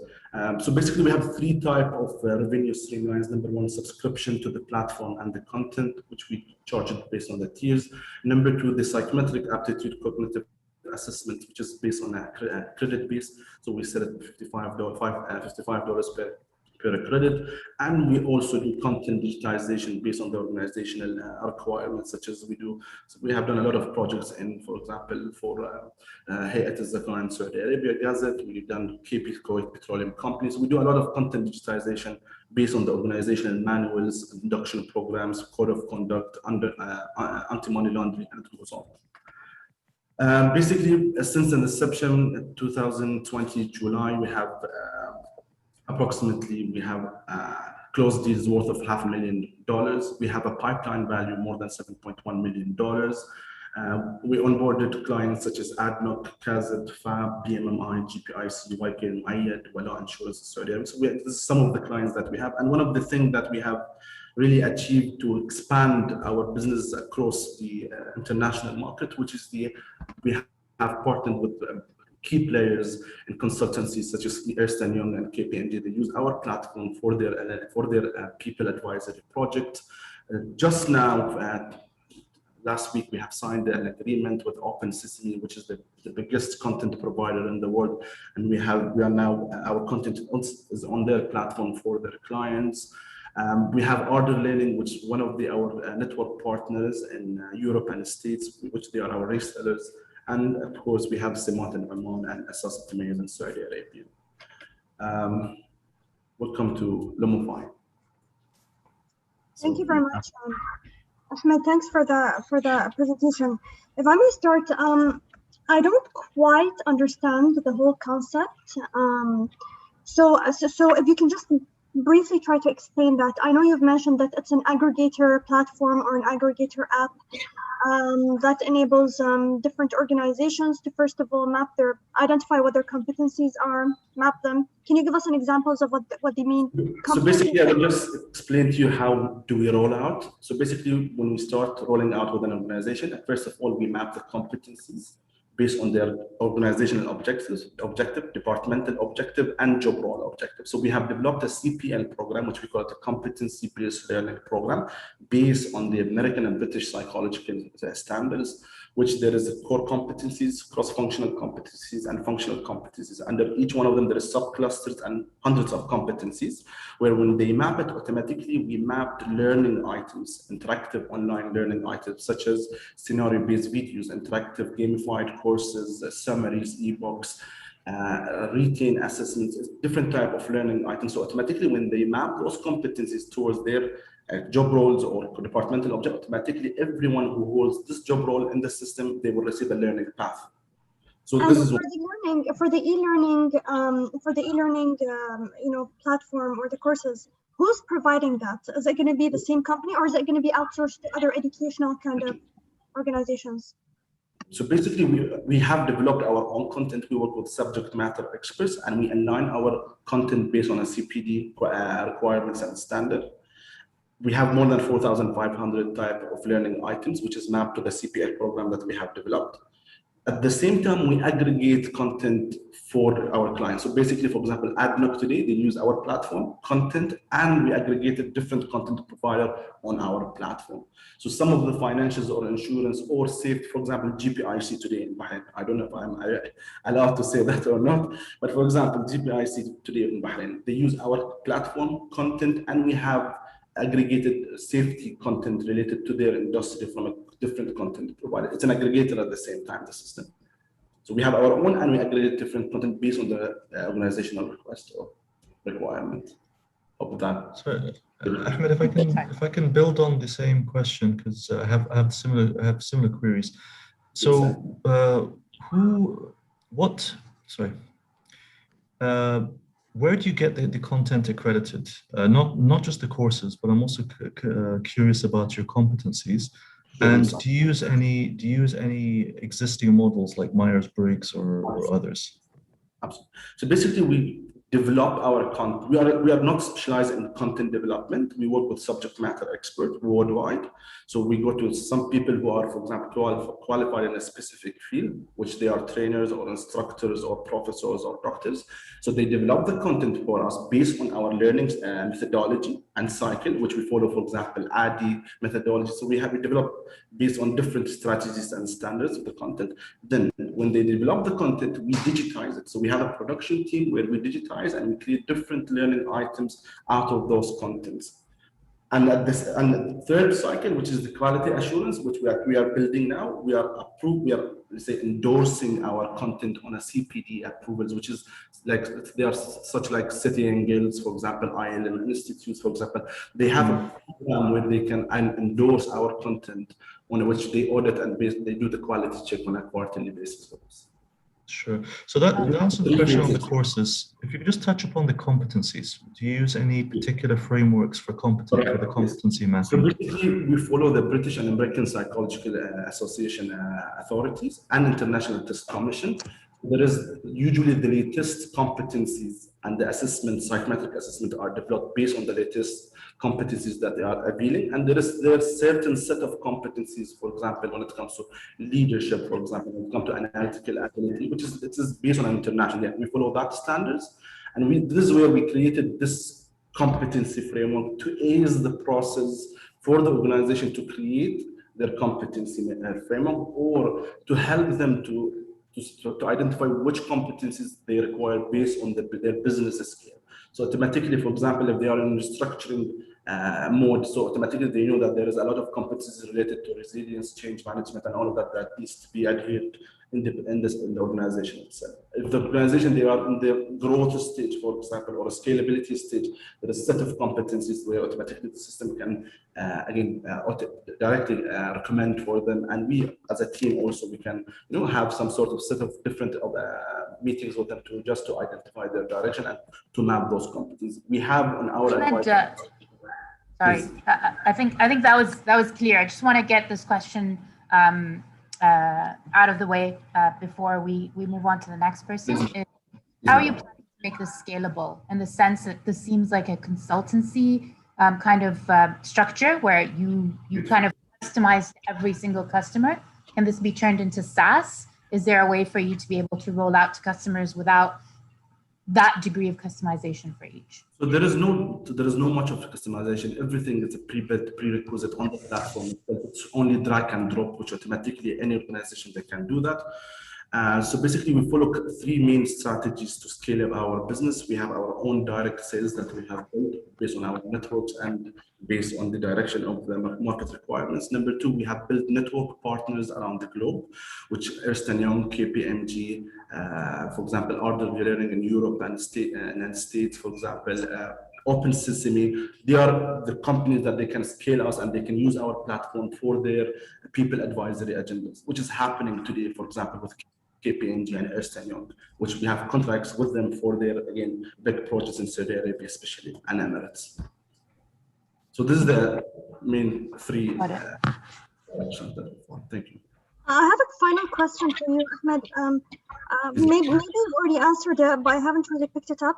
So basically, we have three types of revenue streamlines. Number one, subscription to the platform and the content, which we charge it based on the tiers. Number two, the psychometric aptitude cognitive assessment, which is based on a credit base. So we set it $55 per credit. And we also do content digitization based on the organizational requirements, such as we do. So we have done a lot of projects in, for example, for Hayat al-Zakar in Saudi Arabia Gazette. We've done KP Kuwait Petroleum Companies. We do a lot of content digitization based on the organizational manuals, induction programs, code of conduct, anti-money laundering, and it goes on. Basically, since the inception, 2020 July, we have approximately closed deals worth of $500,000. We have a pipeline value more than $7.1 million. We onboarded clients such as ADNOC, Kazit, FAB, BMMI, GPIC, YK, Mayed, Wala Insurance, Saudi Arabia. So this is some of the clients that we have. And one of the things that we have really achieved to expand our business across the international market, which is we have partnered with key players in consultancies such as Ernst & Young and KPMG. They use our platform for their people advisory project. Just now, last week, we have signed an agreement with Open Sesame, which is the biggest content provider in the world, and we are now our content is on their platform for their clients. We have Order Learning, which is one of our network partners in Europe and the States, which they are our resellers. And of course, we have Simot in Oman and Asas Tamayiz in Saudi Arabia. Welcome to Lumify. Thank you very much, Ahmed. Thanks for the presentation. If I may start, I don't quite understand the whole concept. So if you can just briefly try to explain that. I know you've mentioned that it's an aggregator platform or an aggregator app that enables different organizations to first of all identify what their competencies are, map them. Can you give us an examples of what they mean? So basically, I will just explain to you how do we roll out. So basically, when we start rolling out with an organization, first of all, we map the competencies based on their organizational objectives, departmental objective, and job role objective. So we have developed a CPL program, which we call it a competency-based learning program, based on the American and British psychological standards, which there is core competencies, cross-functional competencies, and functional competencies. Under each one of them, there is sub-clusters and hundreds of competencies, where when they map it automatically, we mapped learning items, interactive online learning items, such as scenario-based videos, interactive gamified courses, summaries, ebooks, retain assessments, different type of learning items. So automatically, when they map those competencies towards their job roles or departmental object, automatically everyone who holds this job role in the system, they will receive a learning path. So this is for the e-learning platform or the courses. Who's providing that? Is it going to be the same company, or is it going to be outsourced to other educational kind of organizations? So basically, we have developed our own content. We work with subject matter experts, and we align our content based on a CPD requirements and standard. We have more than 4,500 type of learning items, which is mapped to the CPL program that we have developed. At the same time, we aggregate content for our clients. So basically, for example, AdNoc today, they use our platform content, and we aggregated different content provider on our platform. So some of the financials or insurance or safety, for example, GPIC today in Bahrain, I don't know if I'm allowed to say that or not, but for example, GPIC today in Bahrain, they use our platform content, and we have aggregated safety content related to their industry from a different content provider. It's an aggregator at the same time, the system. So we have our own, and we aggregate different content based on the organizational request or requirement. Hope that. Sorry, Ahmed, if I can build on the same question, because I have similar queries. So where do you get the content accredited? Not just the courses, but I'm also curious about your competencies. And do you use any existing models like Myers-Briggs or others? Absolutely. So basically, we develop our content. We are not specialized in content development. We work with subject matter experts worldwide. So we go to some people who are, for example, qualified in a specific field, which they are trainers or instructors or professors or doctors. So they develop the content for us based on our learning methodology and cycle, which we follow, for example, ADI methodology. So we develop based on different strategies and standards of the content. Then when they develop the content, we digitize it. So we have a production team where we digitize and we create different learning items out of those contents. And at the third cycle, which is the quality assurance, which we are building now, we are endorsing our content on a CPD approvals, which is like, they are such like city and guilds, for example, ILM institutes, for example, they have a program where they can endorse our content on which they audit and they do the quality check on a quarterly basis for us. Sure. So that answers the question on the courses. If you could just touch upon the competencies, do you use any particular frameworks for the competency mapping? So basically, we follow the British and American Psychological Association authorities and International Test Commission. There is usually the latest competencies and the assessment, psychometric assessment, are developed based on the latest competencies that they are revealing. And there are certain set of competencies, for example, when it comes to leadership, for example, when it comes to analytical ability, which is based on an international. We follow that standards, and this is where we created this competency framework to ease the process for the organization to create their competency framework, or to help them to identify which competencies they require based on their business scale. So automatically, for example, if they are in restructuring mode. So automatically they know that there is a lot of competencies related to resilience, change management, and all of that that needs to be adhered in the organization itself. If the organization, they are in the growth stage, for example, or a scalability stage, there is a set of competencies where automatically the system can directly recommend for them. And we as a team also, we can have some sort of set of different meetings with them to identify their direction and to map those competencies. We have on our advice. Sorry, I think that was clear. I just want to get this question out of the way before we move on to the next person. How are you planning to make this scalable, in the sense that this seems like a consultancy kind of structure where you kind of customize every single customer? Can this be turned into SaaS? Is there a way for you to be able to roll out to customers without that degree of customization for each? So there is no much of customization. Everything is a prerequisite on the platform. It's only drag and drop, which automatically any organization that can do that. So basically, we follow three main strategies to scale up our business. We have our own direct sales that we have built based on our networks and based on the direction of the market requirements. Number two, we have built network partners around the globe, which Ernst & Young, KPMG, for example, Ardor Learning in Europe and States, for example, Open Sesame. They are the companies that they can scale us and they can use our platform for their people advisory agendas, which is happening today, for example, with KPMG and Ernst & Young, which we have contracts with them for their, again, big projects in Saudi Arabia, especially, and Emirates. So this is the main three directions that we follow. Thank you. I have a final question for you, Ahmed. Maybe you've already answered it, but I haven't really picked it up.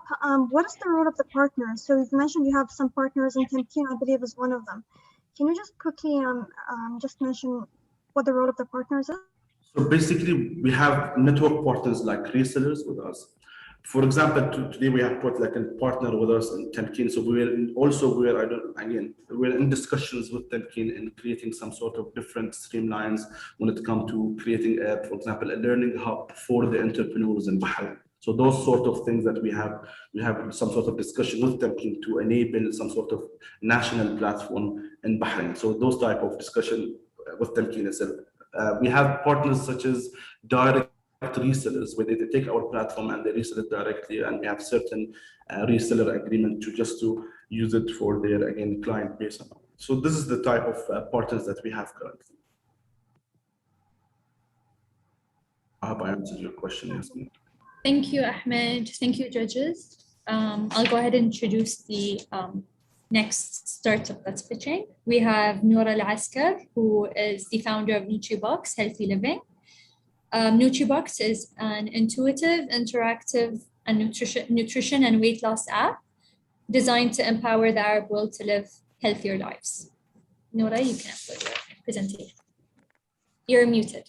What is the role of the partners? So you've mentioned you have some partners, and Temkeen, I believe, is one of them. Can you just quickly just mention what the role of the partners is? So basically, we have network partners like resellers with us. For example, today we have put like a partner with us in Temkeen. So we're in discussions with Temkeen in creating some sort of different streamlines when it comes to creating, for example, a learning hub for the entrepreneurs in Bahrain. So those sort of things that we have some sort of discussion with Temkeen to enable some sort of national platform in Bahrain. So those type of discussion with Temkeen is we have partners such as direct resellers where they take our platform and they resell it directly, and we have certain reseller agreement to use it for their, again, client base. So this is the type of partners that we have currently. I hope I answered your question, Yasmin. Thank you, Ahmed. Thank you, judges. I'll go ahead and introduce the next startup that's pitching. We have Noura Al-Askar, who is the founder of NutriBox Healthy Living. NutriBox is an intuitive, interactive, and nutrition and weight loss app designed to empower the Arab world to live healthier lives. Noura, you can upload your presentation. You're muted.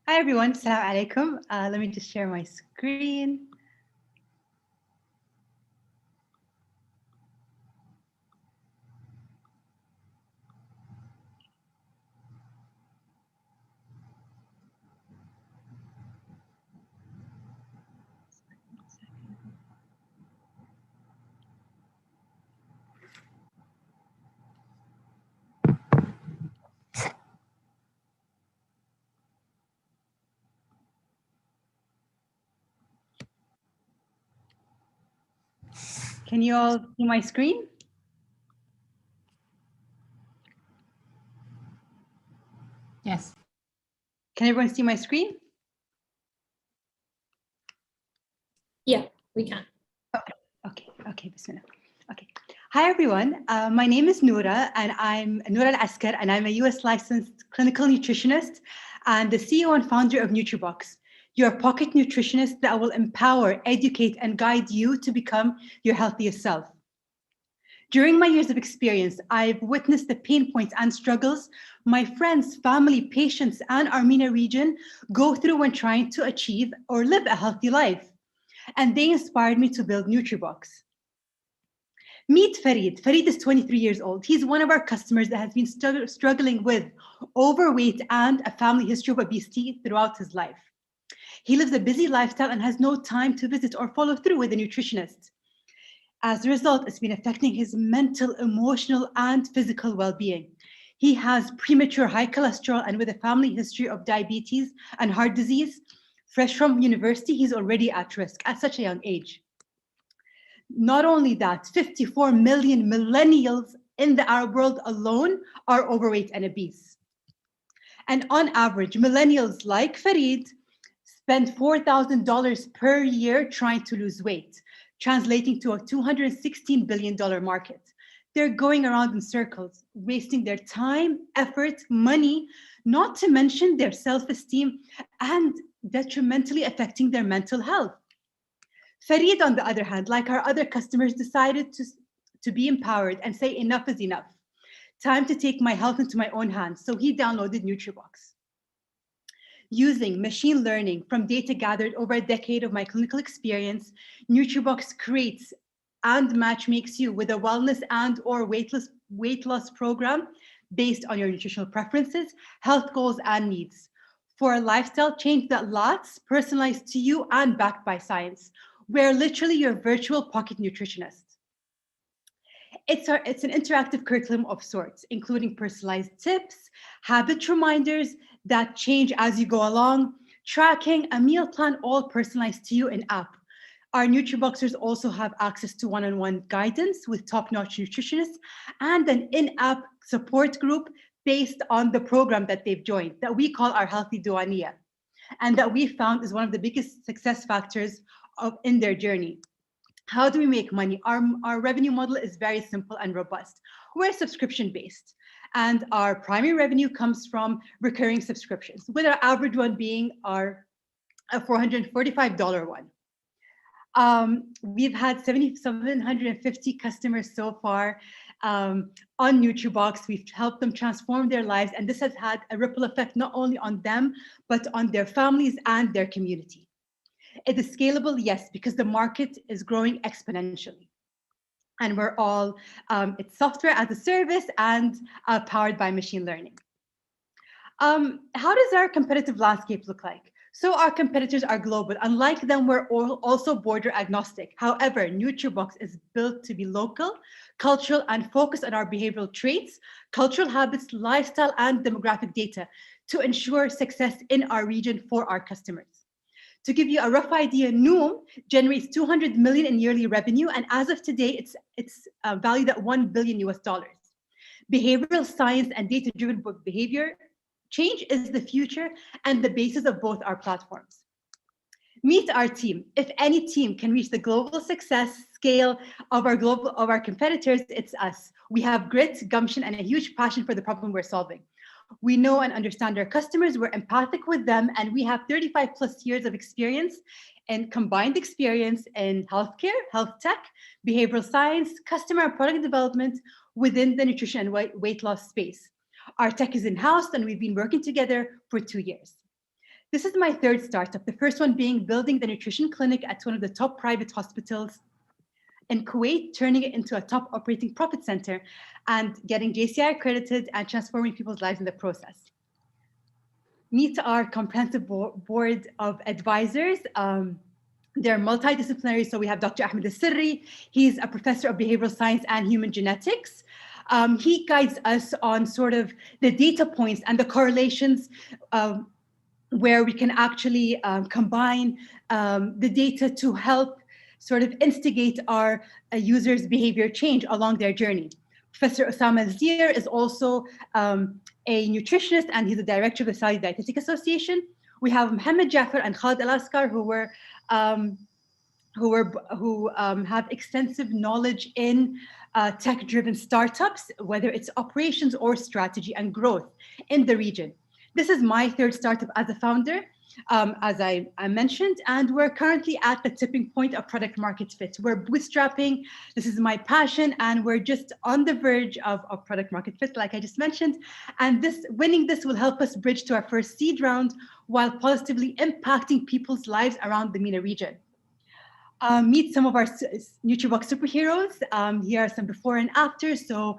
Hi everyone, Assalamu alaikum. Let me just share my screen. Can you all see my screen? Yes. Can everyone see my screen? Yeah, we can. Okay, bismillah. Okay. Hi everyone, my name is Noura and I'm Noura Al-Askar and I'm a US licensed clinical nutritionist and the CEO and founder of NutriBox, your pocket nutritionist that will empower, educate, and guide you to become your healthiest self. During my years of experience, I've witnessed the pain points and struggles my friends, family, patients, and our MENA region go through when trying to achieve or live a healthy life. And they inspired me to build NutriBox. Meet Farid. Farid is 23 years old. He's one of our customers that has been struggling with overweight and a family history of obesity throughout his life. He lives a busy lifestyle and has no time to visit or follow through with a nutritionist. As a result, it's been affecting his mental, emotional, and physical well-being. He has premature high cholesterol, and with a family history of diabetes and heart disease, fresh from university, he's already at risk at such a young age. Not only that, 54 million millennials in the Arab world alone are overweight and obese. And on average, millennials like Farid spend $4,000 per year trying to lose weight, translating to a $216 billion market. They're going around in circles, wasting their time, effort, money, not to mention their self-esteem, and detrimentally affecting their mental health. Farid, on the other hand, like our other customers, decided to be empowered and say enough is enough. Time to take my health into my own hands. So he downloaded NutriBox. Using machine learning from data gathered over a decade of my clinical experience, NutriBox creates and matchmakes you with a wellness and or weight loss program based on your nutritional preferences, health goals, and needs for a lifestyle change that lasts, personalized to you, and backed by science. We're literally your virtual pocket nutritionist. It's an interactive curriculum of sorts, including personalized tips, habit reminders that change as you go along, tracking, a meal plan, all personalized to you in app. Our NutriBoxers also have access to one-on-one guidance with top-notch nutritionists and an in-app support group based on the program that they've joined that we call our Healthy Duania, and that we found is one of the biggest success factors in their journey. How do we make money? Our revenue model is very simple and robust. We're subscription-based, and our primary revenue comes from recurring subscriptions, with our average one being a $445 one. We've had 750 customers so far on NutriBox. We've helped them transform their lives, and this has had a ripple effect not only on them, but on their families and their community. It is scalable, yes, because the market is growing exponentially. And we're all, it's software as a service and powered by machine learning. How does our competitive landscape look like? So our competitors are global. Unlike them, we're also border agnostic. However, NutriBox is built to be local, cultural, and focused on our behavioral traits, cultural habits, lifestyle, and demographic data to ensure success in our region for our customers. To give you a rough idea, Noom generates 200 million in yearly revenue, and as of today, it's valued at $1 billion US. Behavioral science and data-driven behavior change is the future and the basis of both our platforms. Meet our team. If any team can reach the global success scale of our competitors, it's us. We have grit, gumption, and a huge passion for the problem we're solving. We know and understand our customers, we're empathic with them, and we have 35 plus years of experience and combined experience in healthcare, health tech, behavioral science, customer and product development within the nutrition and weight loss space. Our tech is in-house, and we've been working together for 2 years. This is my third startup, the first one being building the nutrition clinic at one of the top private hospitals in Kuwait, turning it into a top operating profit center and getting JCI accredited and transforming people's lives in the process. Meet our comprehensive board of advisors. They're multidisciplinary. So we have Dr. Ahmed Al-Sirri. He's a professor of behavioral science and human genetics. He guides us on sort of the data points and the correlations where we can actually combine the data to help sort of instigate our users' behavior change along their journey. Professor Osama Al-Zir is also a nutritionist, and he's the director of the Saudi Dietetic Association. We have Mohammed Jaffer and Khalid Al-Askar, who have extensive knowledge in tech-driven startups, whether it's operations or strategy and growth in the region. This is my third startup as a founder, as I mentioned, and we're currently at the tipping point of product market fit. We're bootstrapping. This is my passion, and we're just on the verge of product market fit, like I just mentioned. And winning this will help us bridge to our first seed round while positively impacting people's lives around the MENA region. Meet some of our NutriBox superheroes. Here are some before and after. So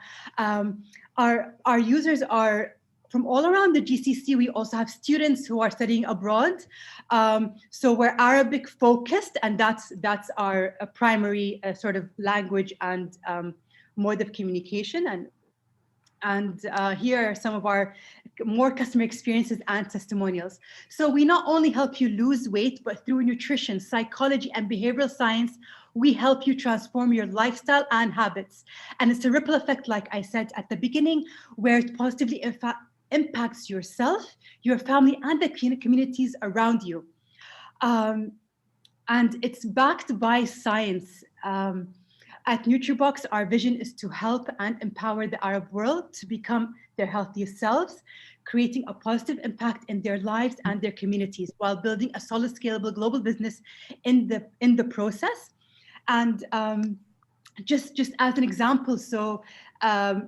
our users are from all around the GCC. We also have students who are studying abroad. So we're Arabic focused, and that's our primary sort of language and mode of communication. And here are some of our more customer experiences and testimonials. So we not only help you lose weight, but through nutrition, psychology, and behavioral science, we help you transform your lifestyle and habits. And it's a ripple effect, like I said at the beginning, where it positively impacts yourself, your family, and the communities around you. And it's backed by science. At NutriBox, our vision is to help and empower the Arab world to become their healthiest selves, creating a positive impact in their lives and their communities, while building a solid, scalable global business in the process. And just as an example, so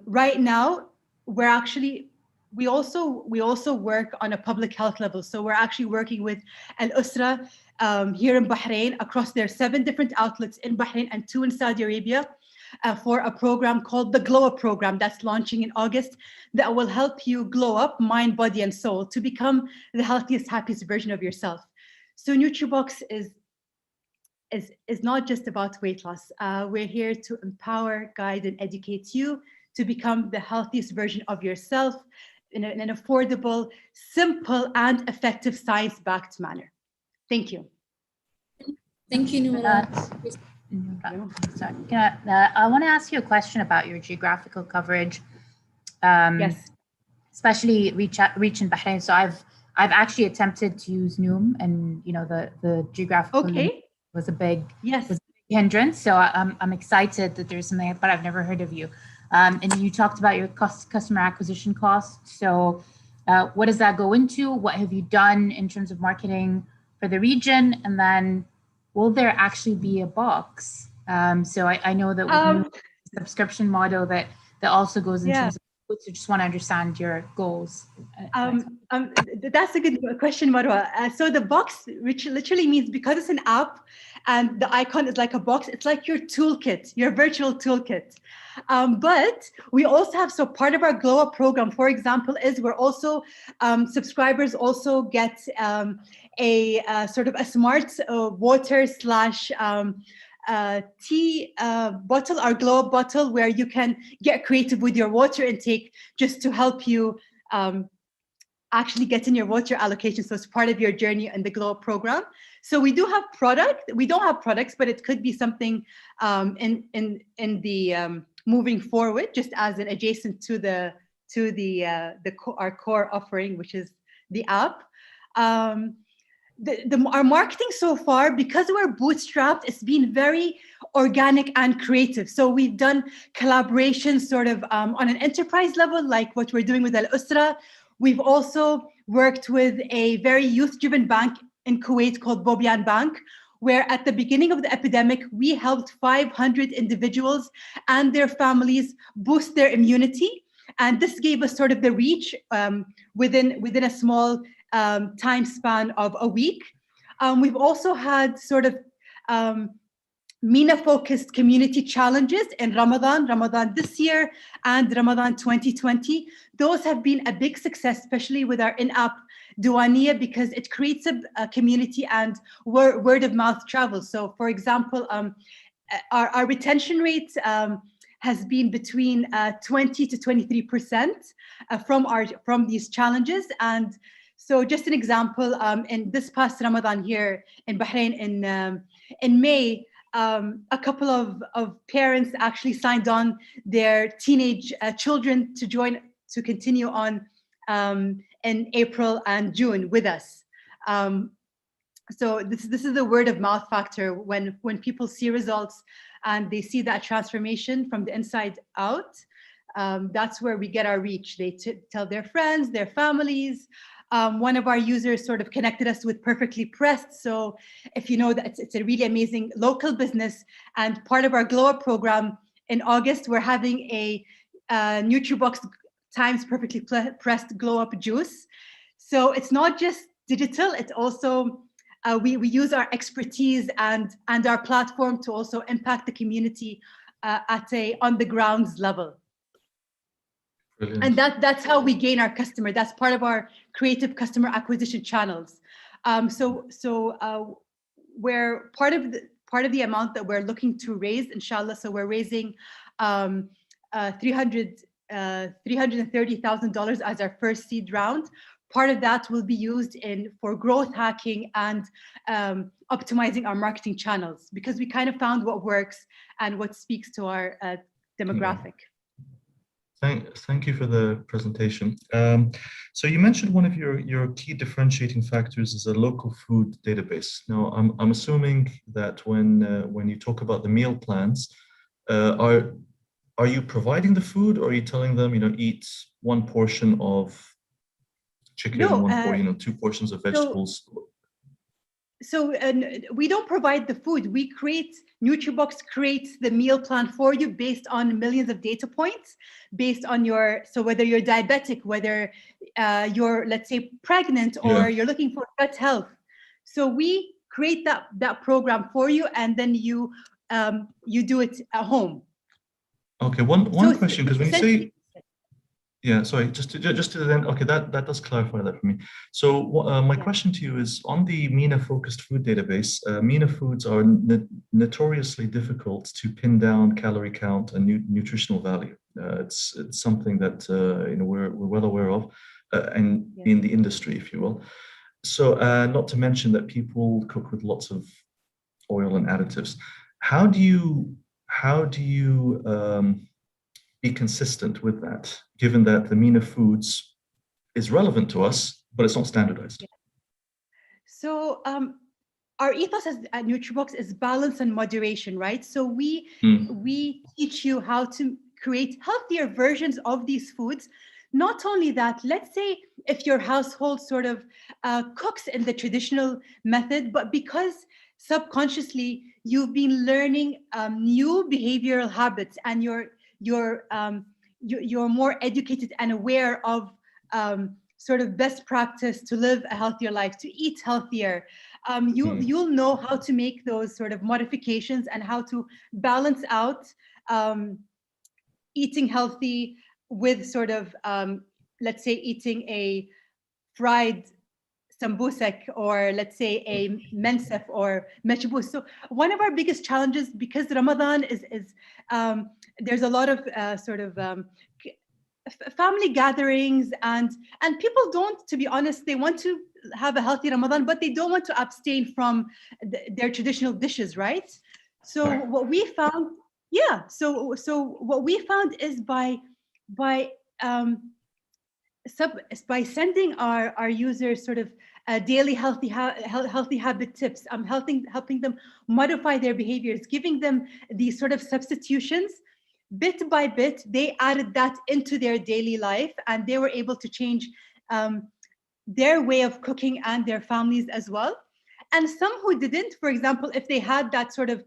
right now we also work on a public health level. So we're actually working with Al Usra here in Bahrain, across their 7 different outlets in Bahrain and 2 in Saudi Arabia, for a program called the Glow Up program that's launching in August, that will help you glow up mind, body, and soul to become the healthiest, happiest version of yourself. So NutriBox is not just about weight loss. We're here to empower, guide, and educate you to become the healthiest version of yourself in an affordable, simple, and effective science-backed manner. Thank you. Thank you, Noura. Sorry. I want to ask you a question about your geographical coverage. Yes. Especially reach in Bahrain. So I've actually attempted to use Noom, and the geographical was a big hindrance. So I'm excited that there's something, but I've never heard of you. And you talked about your customer acquisition cost. So what does that go into? What have you done in terms of marketing for the region? And then will there actually be a box? So I know that with the subscription model that also goes in terms of, so just want to understand your goals. That's a good question, Marwa. So the box, which literally means, because it's an app and the icon is like a box, it's like your toolkit, your virtual toolkit. But we also have, so part of our Glow Up program, for example, is we're also, subscribers also get a sort of a smart water / tea bottle, our Glow Up bottle, where you can get creative with your water intake just to help you actually get in your water allocation. So it's part of your journey in the Glow Up program. So we do have we don't have products, but it could be something in the moving forward, just as an adjacent to our core offering, which is the app. Our marketing so far, because we're bootstrapped, it's been very organic and creative. So we've done collaborations sort of on an enterprise level, like what we're doing with Al Usra. We've also worked with a very youth-driven bank in Kuwait called Bobian Bank, where at the beginning of the epidemic, we helped 500 individuals and their families boost their immunity. And this gave us sort of the reach within a small time span of a week. We've also had sort of MENA-focused community challenges in Ramadan this year and Ramadan 2020. Those have been a big success, especially with our in-app Duaniya, because it creates a community and word of mouth travel. So for example, our retention rate has been between 20 to 23% from these challenges. And so just an example, in this past Ramadan here in Bahrain in May, a couple of parents actually signed on their teenage children to continue on in April and June with us. So this is the word of mouth factor. When people see results and they see that transformation from the inside out, that's where we get our reach. They tell their friends, their families. One of our users sort of connected us with Perfectly Pressed. So if you know that it's a really amazing local business, and part of our Glow Up program in August, we're having a NutriBox times Perfectly Pressed Glow Up juice. So it's not just digital, it's also, we use our expertise and our platform to also impact the community at a on the grounds level. Brilliant. And that's how we gain our customer. That's part of our creative customer acquisition channels. We're part of the amount that we're looking to raise, inshallah. So we're raising $330,000 as our first seed round. Part of that will be used for growth hacking and optimizing our marketing channels, because we kind of found what works and what speaks to our demographic. Thank you for the presentation. So you mentioned one of your key differentiating factors is a local food database. Now, I'm assuming that when you talk about the meal plans, are you providing the food, or are you telling them, eat one portion of chicken, no, 2 portions of vegetables? So we don't provide the food. NutriBox creates the meal plan for you based on millions of data points, based on whether you're diabetic, whether you're, let's say, pregnant, or you're looking for gut health. So we create that program for you, and then you do it at home. Okay, one question, because when you say, just to then, okay, that does clarify that for me. So my question to you is, on the MENA focused food database, MENA foods are notoriously difficult to pin down calorie count and nutritional value. It's something that we're well aware of, and in the industry, if you will. So not to mention that people cook with lots of oil and additives. How do you be consistent with that, given that the MENA foods is relevant to us, but it's not standardized? So our ethos at NutriBox is balance and moderation, right? So we teach you how to create healthier versions of these foods. Not only that, let's say if your household sort of cooks in the traditional method, but because subconsciously you've been learning new behavioral habits, and you're more educated and aware of sort of best practice to live a healthier life, to eat healthier. You'll know how to make those sort of modifications and how to balance out eating healthy with sort of, let's say, eating a fried sambusek, or let's say a mensef or mechbous. So one of our biggest challenges, because Ramadan is there's a lot of family gatherings, and people don't, to be honest, they want to have a healthy Ramadan, but they don't want to abstain from their traditional dishes, right? So what we found, so what we found is by sending our users sort of daily healthy habit tips, helping them modify their behaviors, giving them these sort of substitutions, bit by bit, they added that into their daily life, and they were able to change their way of cooking and their families as well. And some who didn't, for example, if they had that sort of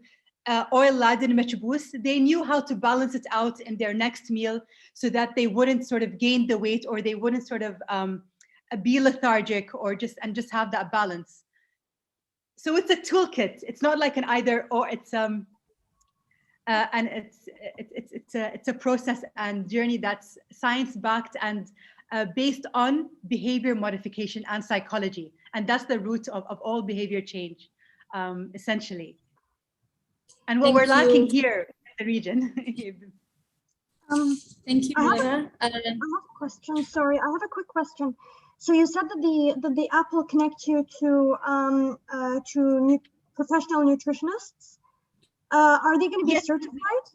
oil-laden mechbous, they knew how to balance it out in their next meal so that they wouldn't sort of gain the weight, or they wouldn't sort of be lethargic, or just have that balance. So it's a toolkit. It's not like an either or. It's and it's a process and journey that's science-backed and based on behavior modification and psychology, and that's the root of all behavior change, essentially. And what we're lacking here in the region. Thank you, Laura. I have a question. Sorry, I have a quick question. So you said that the app will connect you to professional nutritionists. Are they going to be certified?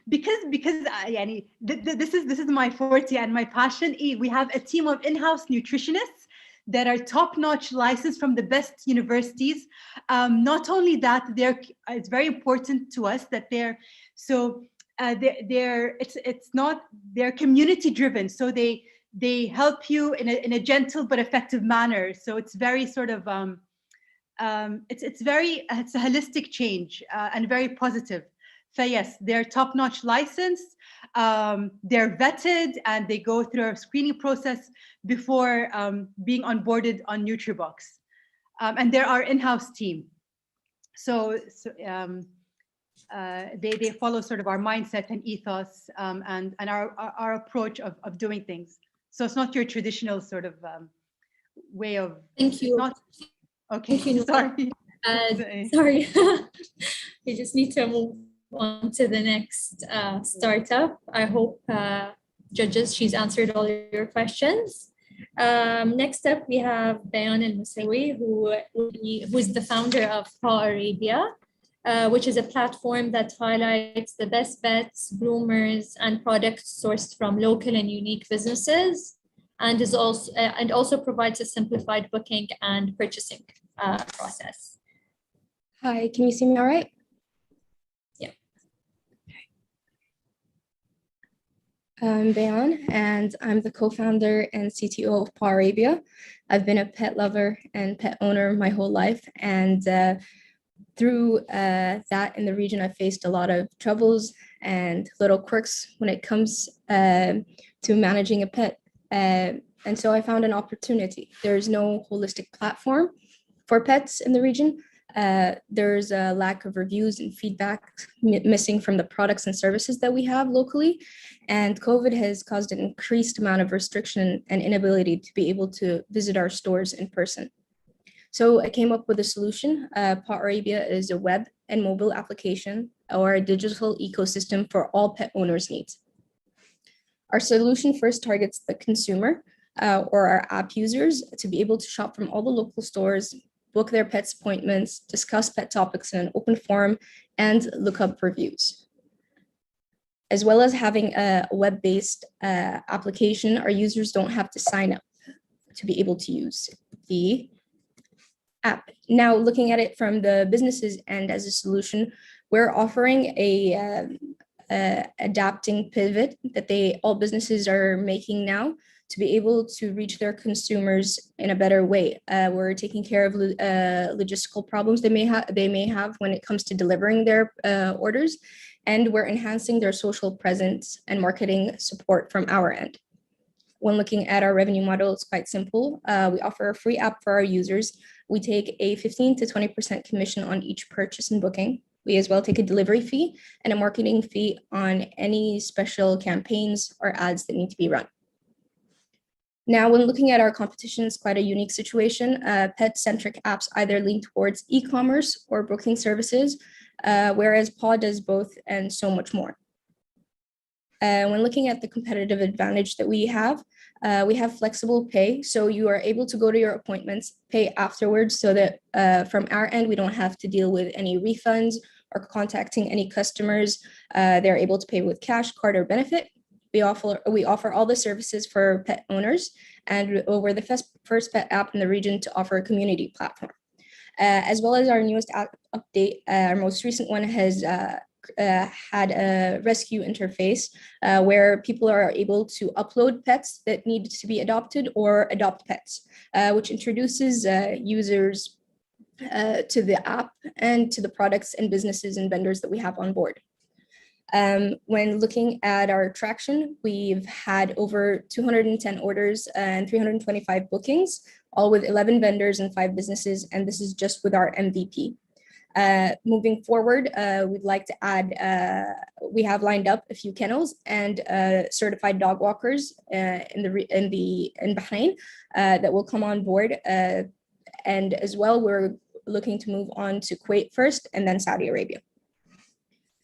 Because Yani, this is my forte and my passion. We have a team of in-house nutritionists that are top-notch licensed from the best universities. Not only that, it's very important to us that they're community-driven. So they help you in a gentle but effective manner. So it's very sort of it's a holistic change and very positive. So yes, they're top-notch licensed, they're vetted, and they go through a screening process before being onboarded on NutriBox. And they're our in-house team. So they follow sort of our mindset and ethos and our approach of doing things. So it's not your traditional sort of way of. Thank you. Not, okay, Thank you, sorry. Sorry, we just need to move on to the next startup. I hope judges, she's answered all your questions. Next up, we have Bayan Al-Musawi, who is the founder of Pa Arabia, which is a platform that highlights the best pets, groomers, and products sourced from local and unique businesses, and also provides a simplified booking and purchasing process. Hi, can you see me all right? Yeah. I'm Bayan, and I'm the co-founder and CTO of Pa Arabia. I've been a pet lover and pet owner my whole life, and through that in the region, I've faced a lot of troubles and little quirks when it comes to managing a pet. And so I found an opportunity. There's no holistic platform for pets in the region. There's a lack of reviews and feedback missing from the products and services that we have locally. And COVID has caused an increased amount of restriction and inability to be able to visit our stores in person. So I came up with a solution. Pa Arabia is a web and mobile application or a digital ecosystem for all pet owners' needs. Our solution first targets the consumer or our app users to be able to shop from all the local stores, book their pets' appointments, discuss pet topics in an open forum, and look up reviews. As well as having a web-based application, our users don't have to sign up to be able to use the app. Now, looking at it from the businesses end as a solution, we're offering a adapting pivot that all businesses are making now to be able to reach their consumers in a better way. We're taking care of logistical problems they may have when it comes to delivering their orders, and we're enhancing their social presence and marketing support from our end. When looking at our revenue model, it's quite simple. We offer a free app for our users. We take a 15 to 20% commission on each purchase and booking. We as well take a delivery fee and a marketing fee on any special campaigns or ads that need to be run. Now, when looking at our competition, it's quite a unique situation. Pet-centric apps either lean towards e-commerce or booking services, whereas Pa does both and so much more. When looking at the competitive advantage that we have flexible pay. So you are able to go to your appointments, pay afterwards, so that from our end, we don't have to deal with any refunds or contacting any customers. They're able to pay with cash, card, or benefit. We offer all the services for pet owners, and we're the first pet app in the region to offer a community platform. As well as our newest update, our most recent one has had a rescue interface where people are able to upload pets that need to be adopted or adopt pets, which introduces users to the app and to the products and businesses and vendors that we have on board. When looking at our traction, we've had over 210 orders and 325 bookings, all with 11 vendors and 5 businesses, and this is just with our MVP. Moving forward, we'd like to add, we have lined up a few kennels and certified dog walkers in Bahrain that will come on board. And as well, we're looking to move on to Kuwait first and then Saudi Arabia.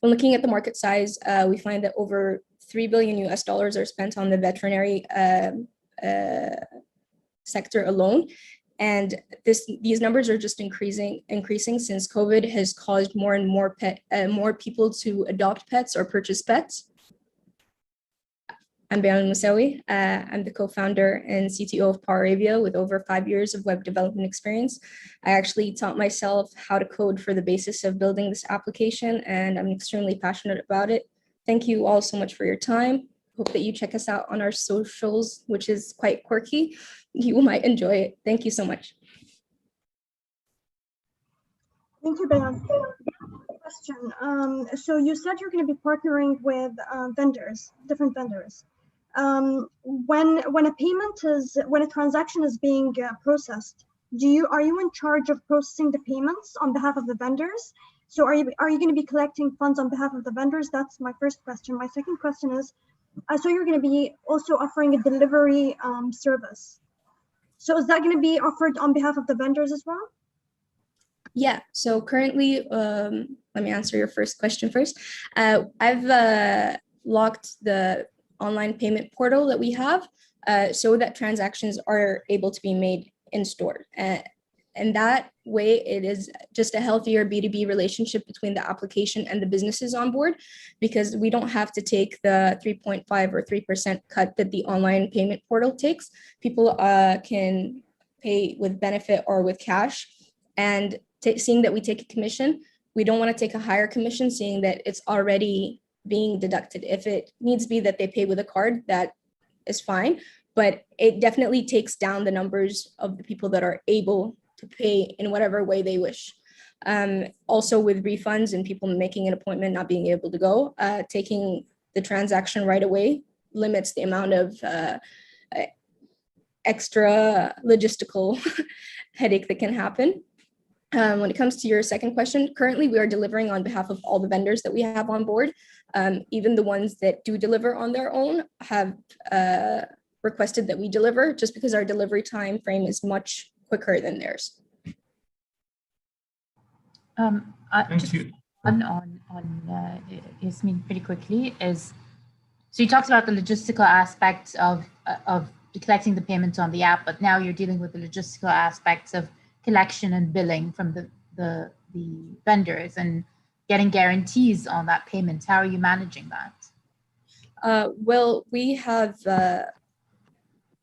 When looking at the market size, we find that over $3 billion are spent on the veterinary sector alone. And these numbers are just increasing since COVID has caused more and more people to adopt pets or purchase pets. I'm Bayan Al-Musawi. I'm the co-founder and CTO of Pa Arabia with over 5 years of web development experience. I actually taught myself how to code for the basis of building this application, and I'm extremely passionate about it. Thank you all so much for your time. Hope that you check us out on our socials, which is quite quirky. You might enjoy it. Thank you so much. Thank you, Bayan. Question. So you said you're going to be partnering with different vendors. When a transaction is being processed, are you in charge of processing the payments on behalf of the vendors? So are you going to be collecting funds on behalf of the vendors? That's my first question. My second question is, so you're going to be also offering a delivery service. So is that going to be offered on behalf of the vendors as well? Yeah, so currently, let me answer your first question first. I've locked the online payment portal that we have so that transactions are able to be made in store. And that way, it is just a healthier B2B relationship between the application and the businesses on board, because we don't have to take the 3.5 or 3% cut that the online payment portal takes. People can pay with benefit or with cash. And seeing that we take a commission, we don't want to take a higher commission, seeing that it's already being deducted. If it needs to be that they pay with a card, that is fine. But it definitely takes down the numbers of the people that are able to pay in whatever way they wish. Also with refunds and people making an appointment, not being able to go, taking the transaction right away limits the amount of extra logistical headache that can happen. When it comes to your second question, currently we are delivering on behalf of all the vendors that we have on board. Even the ones that do deliver on their own have requested that we deliver, just because our delivery time frame is much quicker than theirs. Just on Yasmin, pretty quickly, is so you talked about the logistical aspects of collecting the payments on the app, but now you're dealing with the logistical aspects of collection and billing from the vendors and getting guarantees on that payment. How are you managing that? Well, we have a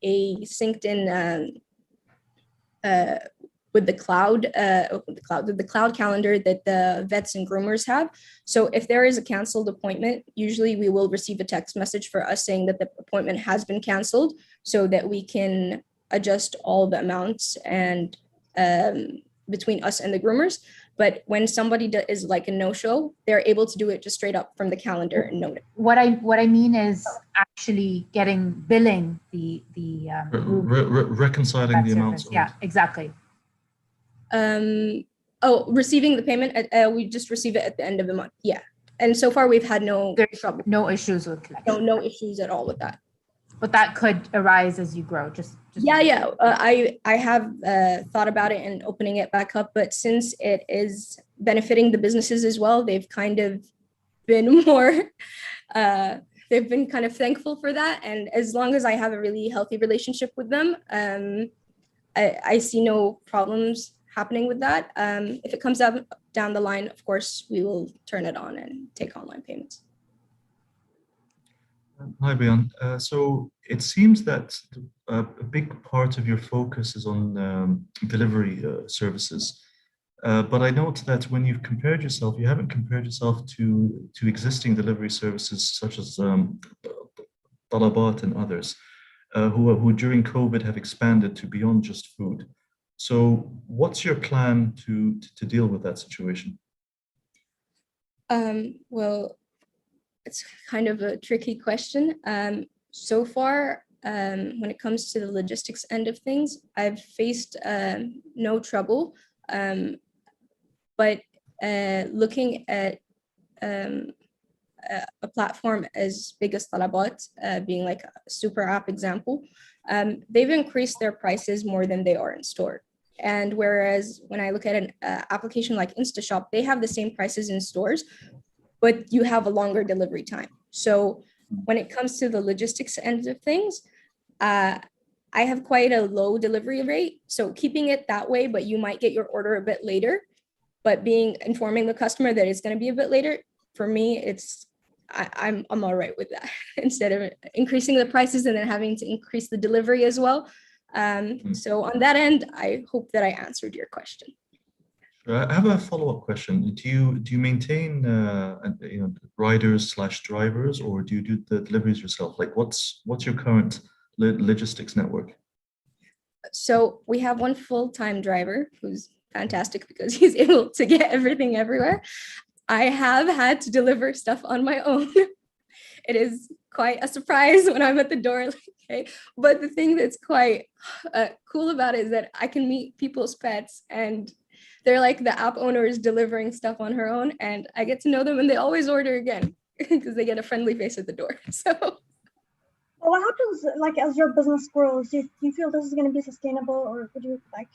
synced in with the cloud calendar that the vets and groomers have. So if there is a canceled appointment, usually we will receive a text message for us saying that the appointment has been canceled, so that we can adjust all the amounts and between us and the groomers. But when somebody is like a no-show, they're able to do it just straight up from the calendar and note it. What I mean is actually billing the reconciling the amounts. Yeah, exactly. Receiving the payment, we just receive it at the end of the month. Yeah. And so far we've had no trouble. No issues with collection. No issues at all with that. But that could arise as you grow. Yeah. I have thought about it and opening it back up, but since it is benefiting the businesses as well, they've kind of been more, they've been kind of thankful for that. And as long as I have a really healthy relationship with them, I see no problems happening with that. If it comes up down the line, of course, we will turn it on and take online payments. Hi, Bayan. So it seems that a big part of your focus is on delivery services. But I note that when you've compared yourself, you haven't compared yourself to existing delivery services such as Talabat and others, who during COVID have expanded to beyond just food. So what's your plan to deal with that situation? Well, it's kind of a tricky question. So far, when it comes to the logistics end of things, I've faced no trouble. But looking at a platform as big as Talabat, being like a super app example, they've increased their prices more than they are in store. And whereas when I look at an application like InstaShop, they have the same prices in stores, but you have a longer delivery time. So when it comes to the logistics end of things, I have quite a low delivery rate. So keeping it that way, but you might get your order a bit later, but informing the customer that it's going to be a bit later, for me, I'm all right with that. Instead of increasing the prices and then having to increase the delivery as well. So on that end, I hope that I answered your question. I have a follow-up question. Do you maintain riders/drivers, or do you do the deliveries yourself? Like what's your current logistics network? So we have one full-time driver who's fantastic because he's able to get everything everywhere. I have had to deliver stuff on my own. It is quite a surprise when I'm at the door. Okay, but the thing that's quite cool about it is that I can meet people's pets, and they're like the app owner is delivering stuff on her own, and I get to know them and they always order again because they get a friendly face at the door. So well, what happens like as your business grows? Do you feel this is going to be sustainable, or would you like?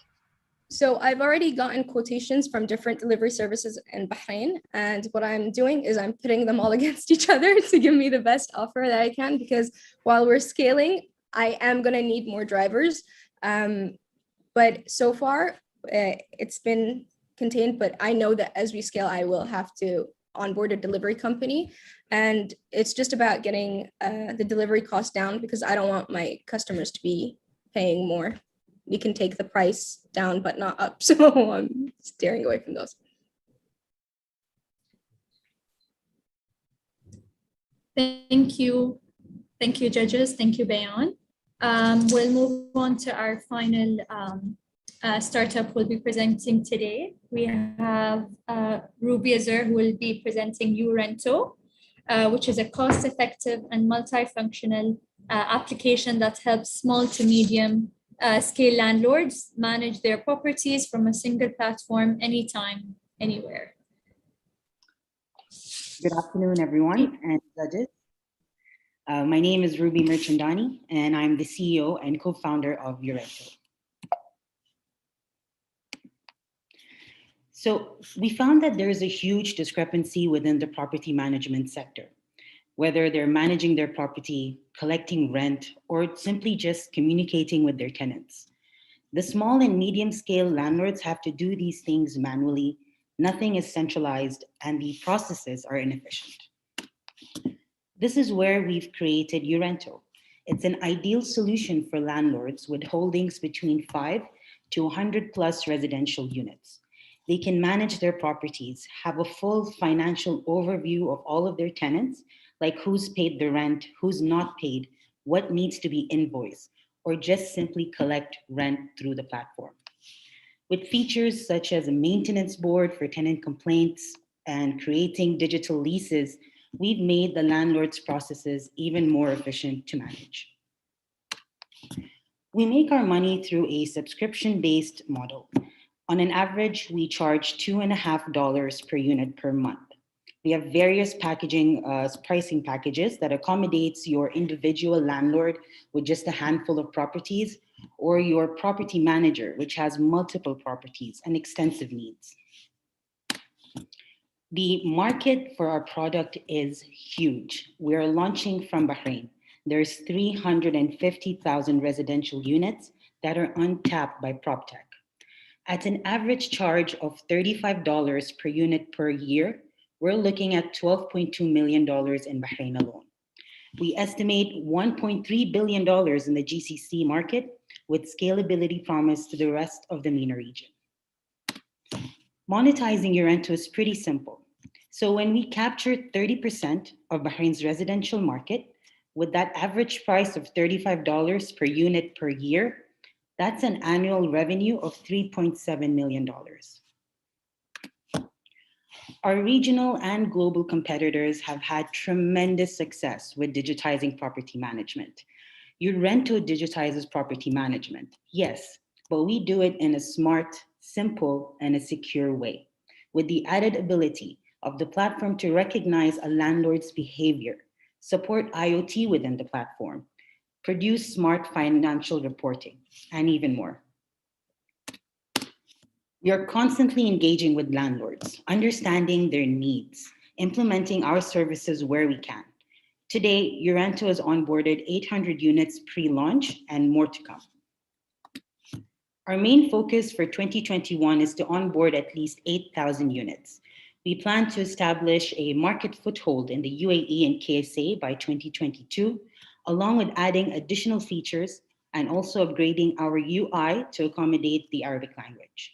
So I've already gotten quotations from different delivery services in Bahrain. And what I'm doing is I'm putting them all against each other to give me the best offer that I can, because while we're scaling, I am going to need more drivers. But so far, it's been contained. But I know that as we scale, I will have to onboard a delivery company. And it's just about getting the delivery cost down, because I don't want my customers to be paying more. We can take the price down, but not up. So I'm steering away from those. Thank you. Thank you, judges. Thank you, Bayan. We'll move on to our final startup we'll be presenting today. We have Ruby Azur, who will be presenting Urento, which is a cost-effective and multifunctional application that helps small to medium scale landlords manage their properties from a single platform, anytime, anywhere. Good afternoon, everyone, and judges. My name is Ruby Mirchandani, and I'm the CEO and co-founder of Urento. So we found that there is a huge discrepancy within the property management sector, whether they're managing their property, collecting rent, or simply just communicating with their tenants. The small and medium scale landlords have to do these things manually. Nothing is centralized, and the processes are inefficient. This is where we've created Urento. It's an ideal solution for landlords with holdings between 5 to 100 plus residential units. They can manage their properties, have a full financial overview of all of their tenants, like who's paid the rent, who's not paid, what needs to be invoiced, or just simply collect rent through the platform. With features such as a maintenance board for tenant complaints and creating digital leases, we've made the landlord's processes even more efficient to manage. We make our money through a subscription-based model. On an average, we charge $2.50 per unit per month. We have various pricing packages that accommodates your individual landlord with just a handful of properties, or your property manager, which has multiple properties and extensive needs. The market for our product is huge. We're launching from Bahrain. There's 350,000 residential units that are untapped by PropTech. At an average charge of $35 per unit per year, we're looking at $12.2 million in Bahrain alone. We estimate $1.3 billion in the GCC market, with scalability promised to the rest of the MENA region. Monetizing Urento is pretty simple. So when we capture 30% of Bahrain's residential market, with that average price of $35 per unit per year, that's an annual revenue of $3.7 million. Our regional and global competitors have had tremendous success with digitizing property management. Urento digitizes property management, yes, but we do it in a smart, simple, and a secure way, with the added ability of the platform to recognize a landlord's behavior, support IoT within the platform, produce smart financial reporting, and even more. We are constantly engaging with landlords, understanding their needs, implementing our services where we can. Today, Urento has onboarded 800 units pre-launch and more to come. Our main focus for 2021 is to onboard at least 8,000 units. We plan to establish a market foothold in the UAE and KSA by 2022, along with adding additional features and also upgrading our UI to accommodate the Arabic language.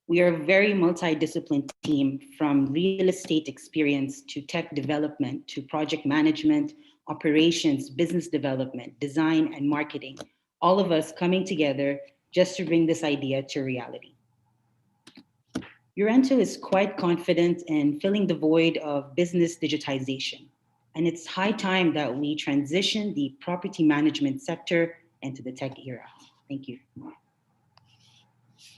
We are a very multidisciplined team, from real estate experience to tech development to project management, operations, business development, design, and marketing, all of us coming together just to bring this idea to reality. Urento is quite confident in filling the void of business digitization, and it's high time that we transition the property management sector into the tech era. Thank you.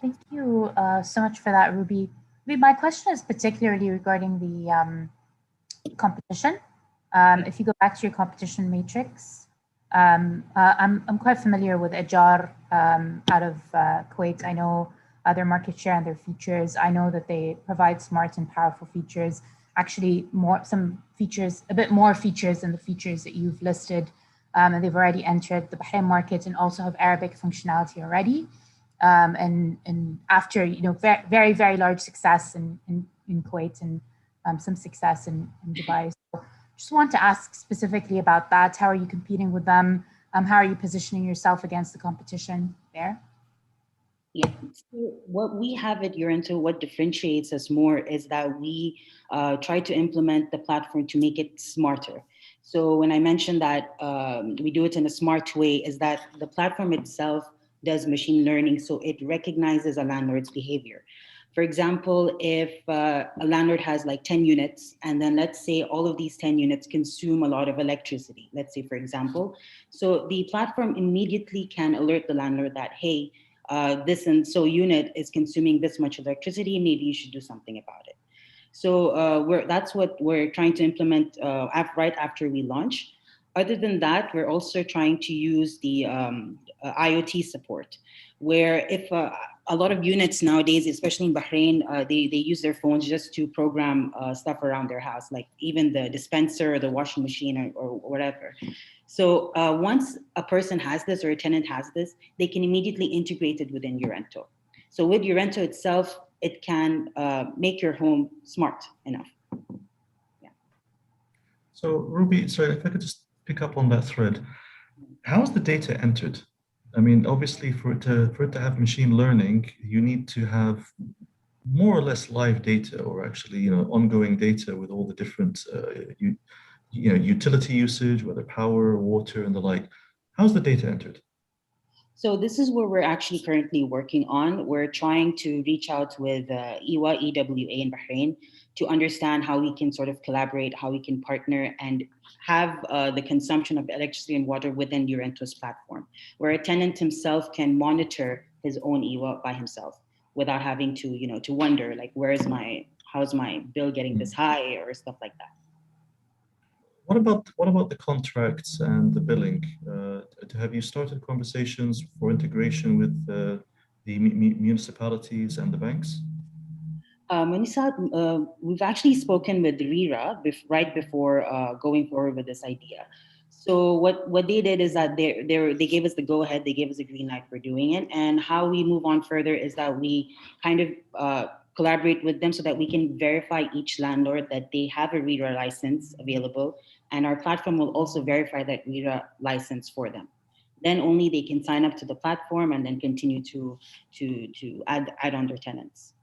Thank you so much for that, Ruby. My question is particularly regarding the competition. If you go back to your competition matrix, I'm quite familiar with Ajar out of Kuwait. I know their market share and their features. I know that they provide smart and powerful features, actually some features, a bit more features than the features that you've listed. And they've already entered the Bahrain market and also have Arabic functionality already. And after, very, very large success in Kuwait and some success in Dubai. So just want to ask specifically about that. How are you competing with them? How are you positioning yourself against the competition there? Yeah, so what we have at Urento, what differentiates us more is that we try to implement the platform to make it smarter. So when I mentioned that we do it in a smart way, is that the platform itself does machine learning, so it recognizes a landlord's behavior. For example, if a landlord has like 10 units, and then let's say all of these 10 units consume a lot of electricity, let's say, for example, so the platform immediately can alert the landlord that, hey, this and so unit is consuming this much electricity, maybe you should do something about it. So that's what we're trying to implement right after we launch. Other than that, we're also trying to use the IoT support, where if a lot of units nowadays, especially in Bahrain, they use their phones just to program stuff around their house, like even the dispenser or the washing machine or whatever. So once a person has this or a tenant has this, they can immediately integrate it within Urento. So with Urento itself, it can make your home smart enough. Yeah. So Ruby, sorry, if I could just pick up on that thread. How is the data entered? I mean, obviously for it to have machine learning, you need to have more or less live data, or actually, ongoing data with all the different utility usage, whether power, water, and the like. How's the data entered? So this is where we're actually currently working on. We're trying to reach out with EWA in Bahrain to understand how we can sort of collaborate, how we can partner and have the consumption of electricity and water within Urento's platform, where a tenant himself can monitor his own EWA by himself without having to, to wonder like, how's my bill getting this high or stuff like that. What about the contracts and the billing? Have you started conversations for integration with the municipalities and the banks? We've actually spoken with RIRA right before going forward with this idea. So what they did is that they gave us the go ahead, they gave us a green light for doing it, and how we move on further is that we kind of collaborate with them so that we can verify each landlord that they have a RIRA license available, and our platform will also verify that RIRA license for them. Then only they can sign up to the platform and then continue to add on their tenants.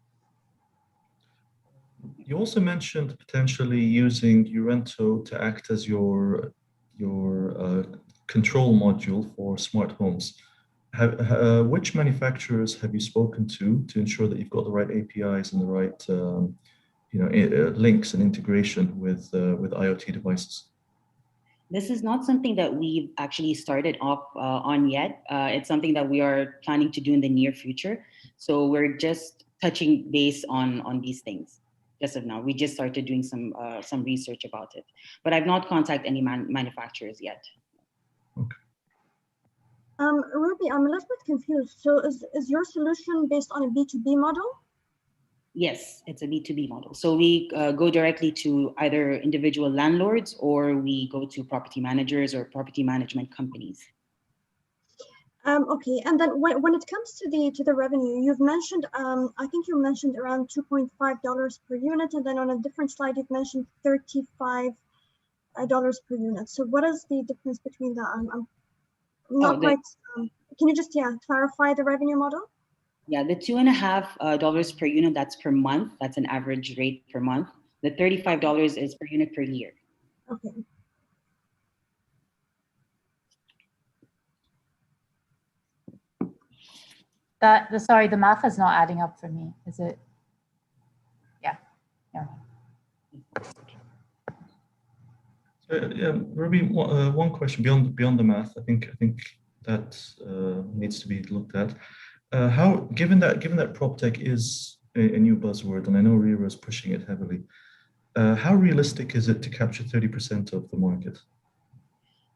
You also mentioned potentially using Urento to act as your control module for smart homes. Which manufacturers have you spoken to ensure that you've got the right APIs and the right links and integration with IoT devices? This is not something that we've actually started off on yet. It's something that we are planning to do in the near future. So we're just touching base on these things. As of now, we just started doing some research about it, but I've not contacted any manufacturers yet. Okay. Ruby, I'm a little bit confused. So is your solution based on a B2B model? Yes, it's a B2B model. So we go directly to either individual landlords or we go to property managers or property management companies. Okay, and then when it comes to the revenue, you've mentioned, I think you mentioned around $2.5 per unit, and then on a different slide, you've mentioned $35 per unit. So what is the difference between that? I'm not quite, can you just, clarify the revenue model? Yeah, the $2.5 per unit, that's per month. That's an average rate per month. The $35 is per unit per year. Okay. Sorry, the math is not adding up for me. Is it? Yeah. Ruby, one question beyond the math. I think that needs to be looked at. Given that prop tech is a new buzzword, and I know Rira is pushing it heavily, how realistic is it to capture 30% of the market?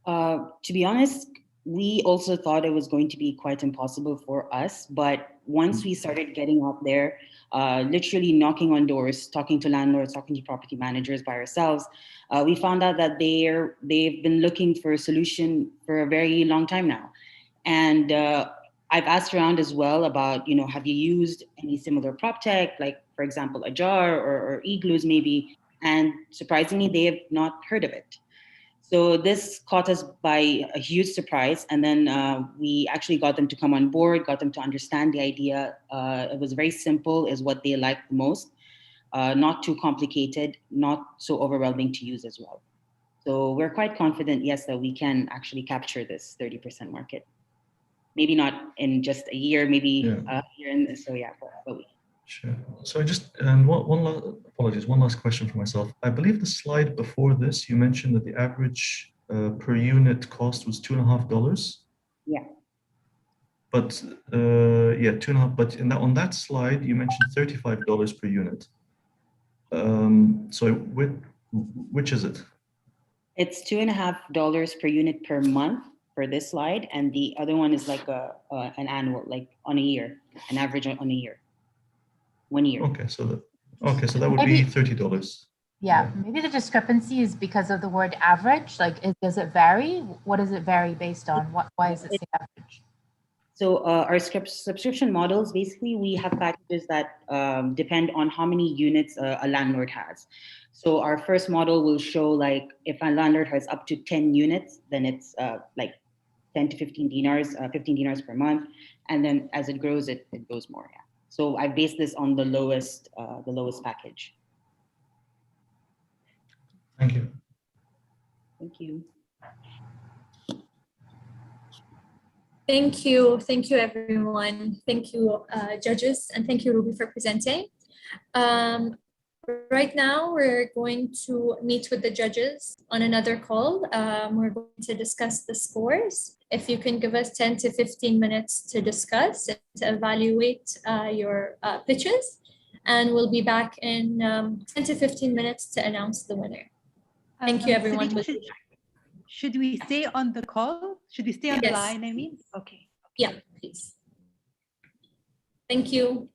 To be honest, we also thought it was going to be quite impossible for us. But once we started getting out there, literally knocking on doors, talking to landlords, talking to property managers by ourselves, we found out that they've been looking for a solution for a very long time now. And I've asked around as well about, have you used any similar prop tech, like, for example, a jar or igloos maybe? And surprisingly, they have not heard of it. So this caught us by a huge surprise. And then we actually got them to come on board, got them to understand the idea. It was very simple, is what they liked the most. Not too complicated, not so overwhelming to use as well. So we're quite confident, yes, that we can actually capture this 30% market. Maybe not in just a year, maybe a year in this. So yeah, but we. Sure. So one last question for myself. I believe the slide before this, you mentioned that the average per unit cost was $2.50. Yeah. But $2.50. But on that slide, you mentioned $35 per unit. So which is it? It's $2.50 per unit per month for this slide, and the other one is like an annual, like on a year, an average on a year. 1 year. Okay, so that would be $30. Yeah, maybe the discrepancy is because of the word average. Like, does it vary? What does it vary based on? Why is it say average? So our subscription models, basically, we have packages that depend on how many units a landlord has. So our first model will show, like, if a landlord has up to 10 units, then it's like 10 to 15 dinars, 15 dinars per month. And then as it grows, it goes more. Yeah. So I based this on the lowest package. Thank you. Thank you. Thank you, everyone. Thank you, judges, and thank you, Ruby, for presenting. Right now, we're going to meet with the judges on another call. We're going to discuss the scores. If you can give us 10 to 15 minutes to discuss and to evaluate your pitches, and we'll be back in 10 to 15 minutes to announce the winner. Thank you, everyone. Should we stay on the call? Should we stay on the line, I mean? Okay. Yeah, please. Thank you.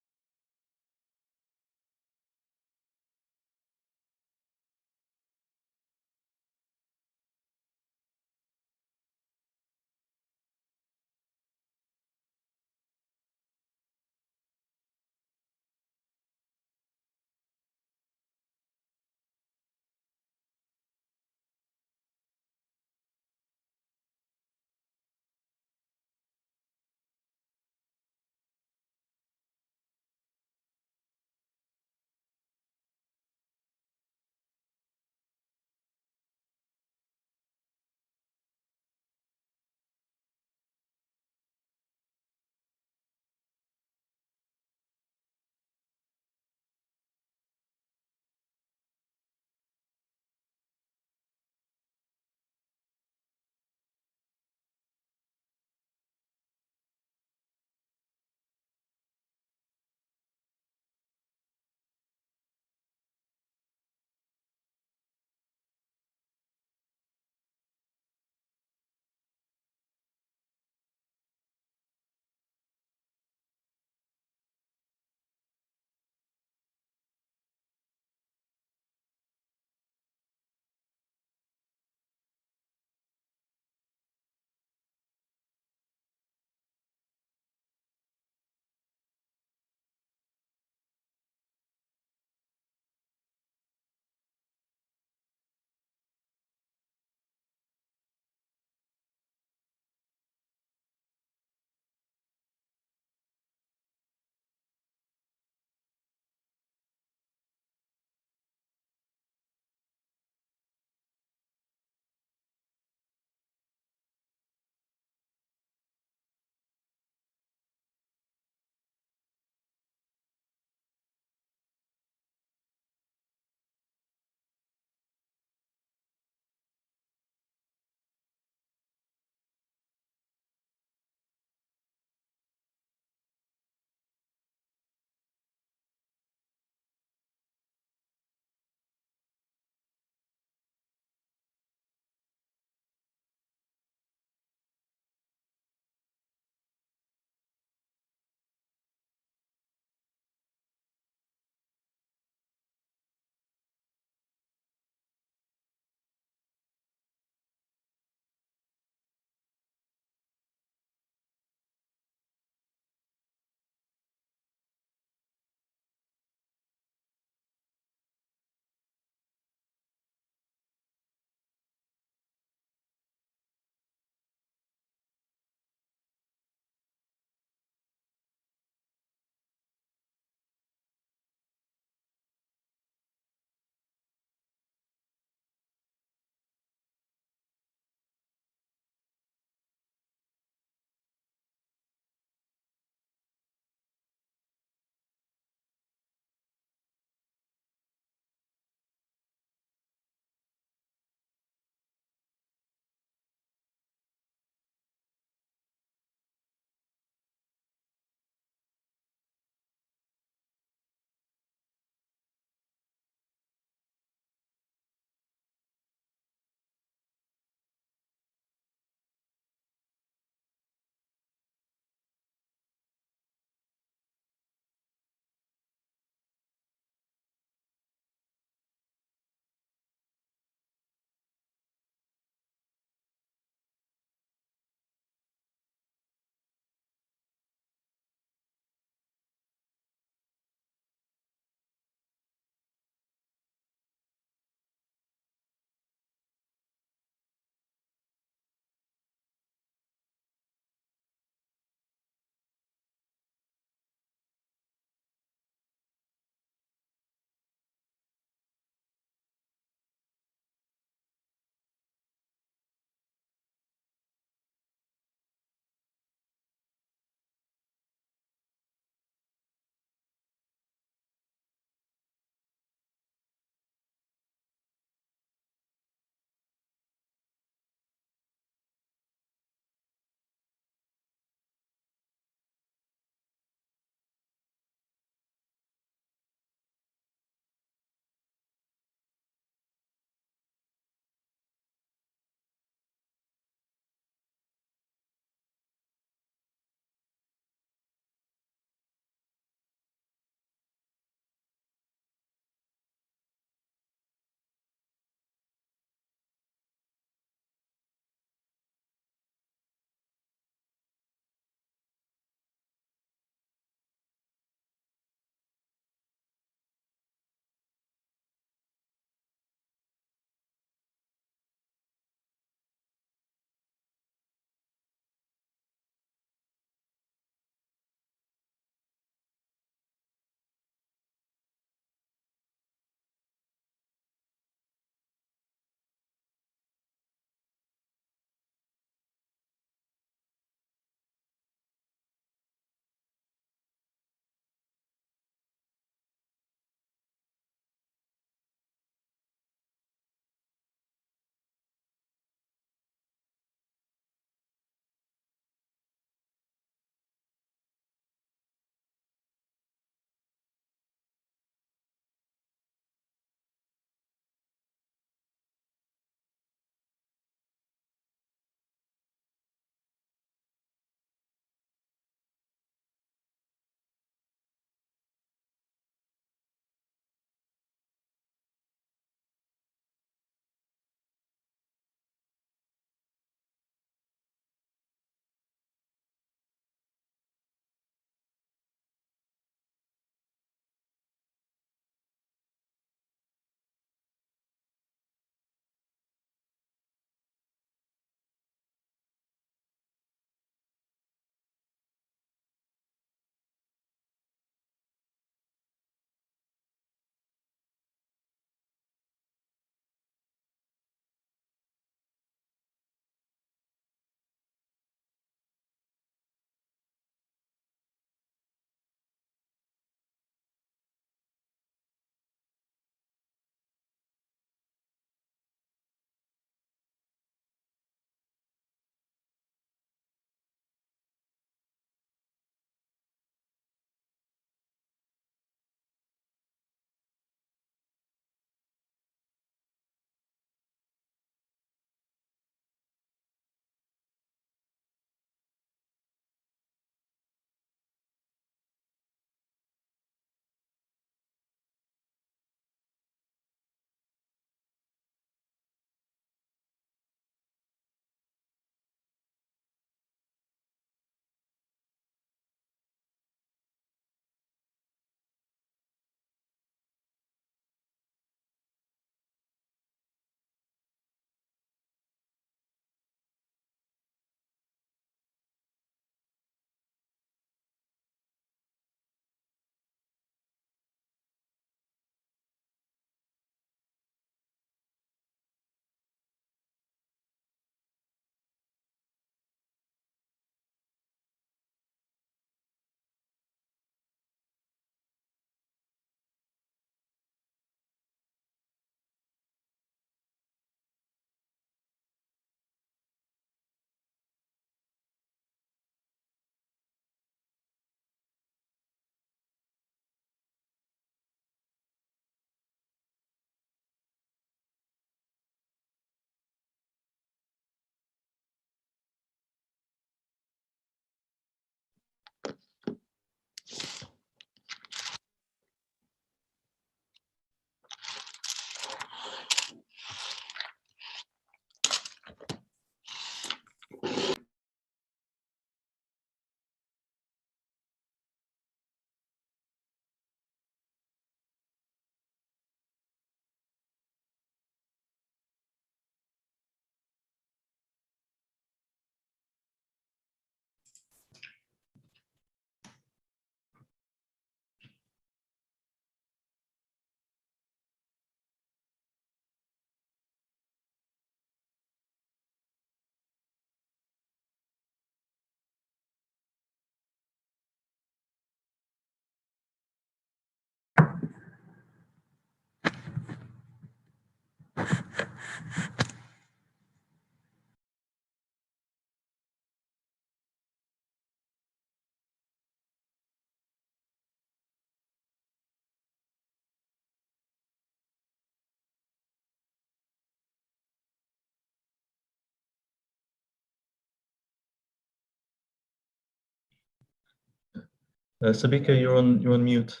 Sabika, you're on mute.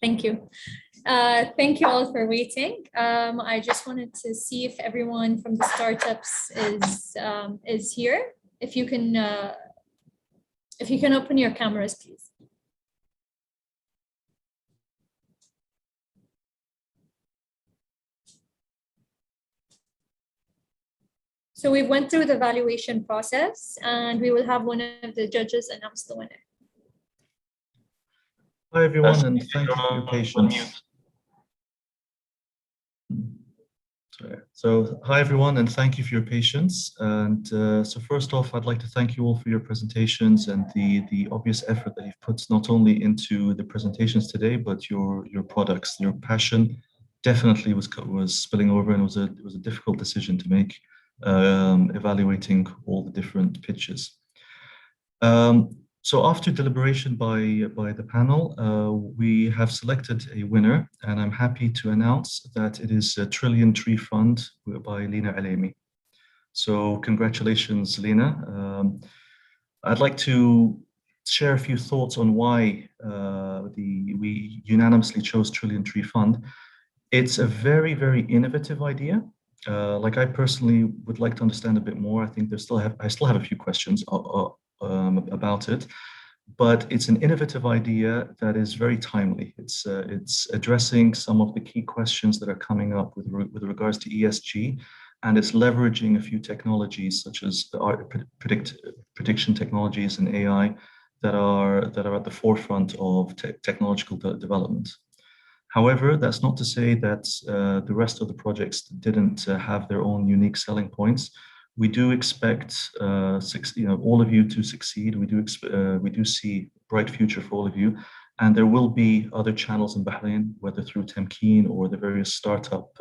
Thank you. Thank you all for waiting. I just wanted to see if everyone from the startups is here. If you can open your cameras, please. So we went through the evaluation process, and we will have one of the judges announce the winner. Hi everyone, and thank you for your patience. Sorry. So hi everyone, and thank you for your patience. And so first off, I'd like to thank you all for your presentations and the obvious effort that you've put not only into the presentations today, but your products. Your passion definitely was spilling over, and it was a difficult decision to make, evaluating all the different pitches. So after deliberation by the panel, we have selected a winner, and I'm happy to announce that it is a Trillion Tree Fund by Lina Alemi. So congratulations, Lina. I'd like to share a few thoughts on why we unanimously chose Trillion Tree Fund. It's a very, very innovative idea. Like I personally would like to understand a bit more. I think I still have a few questions about it, but it's an innovative idea that is very timely. It's addressing some of the key questions that are coming up with regards to ESG, and it's leveraging a few technologies such as prediction technologies and AI that are at the forefront of technological development. However, that's not to say that the rest of the projects didn't have their own unique selling points. We do expect all of you to succeed. We do see a bright future for all of you, and there will be other channels in Bahrain, whether through Temkeen or the various startup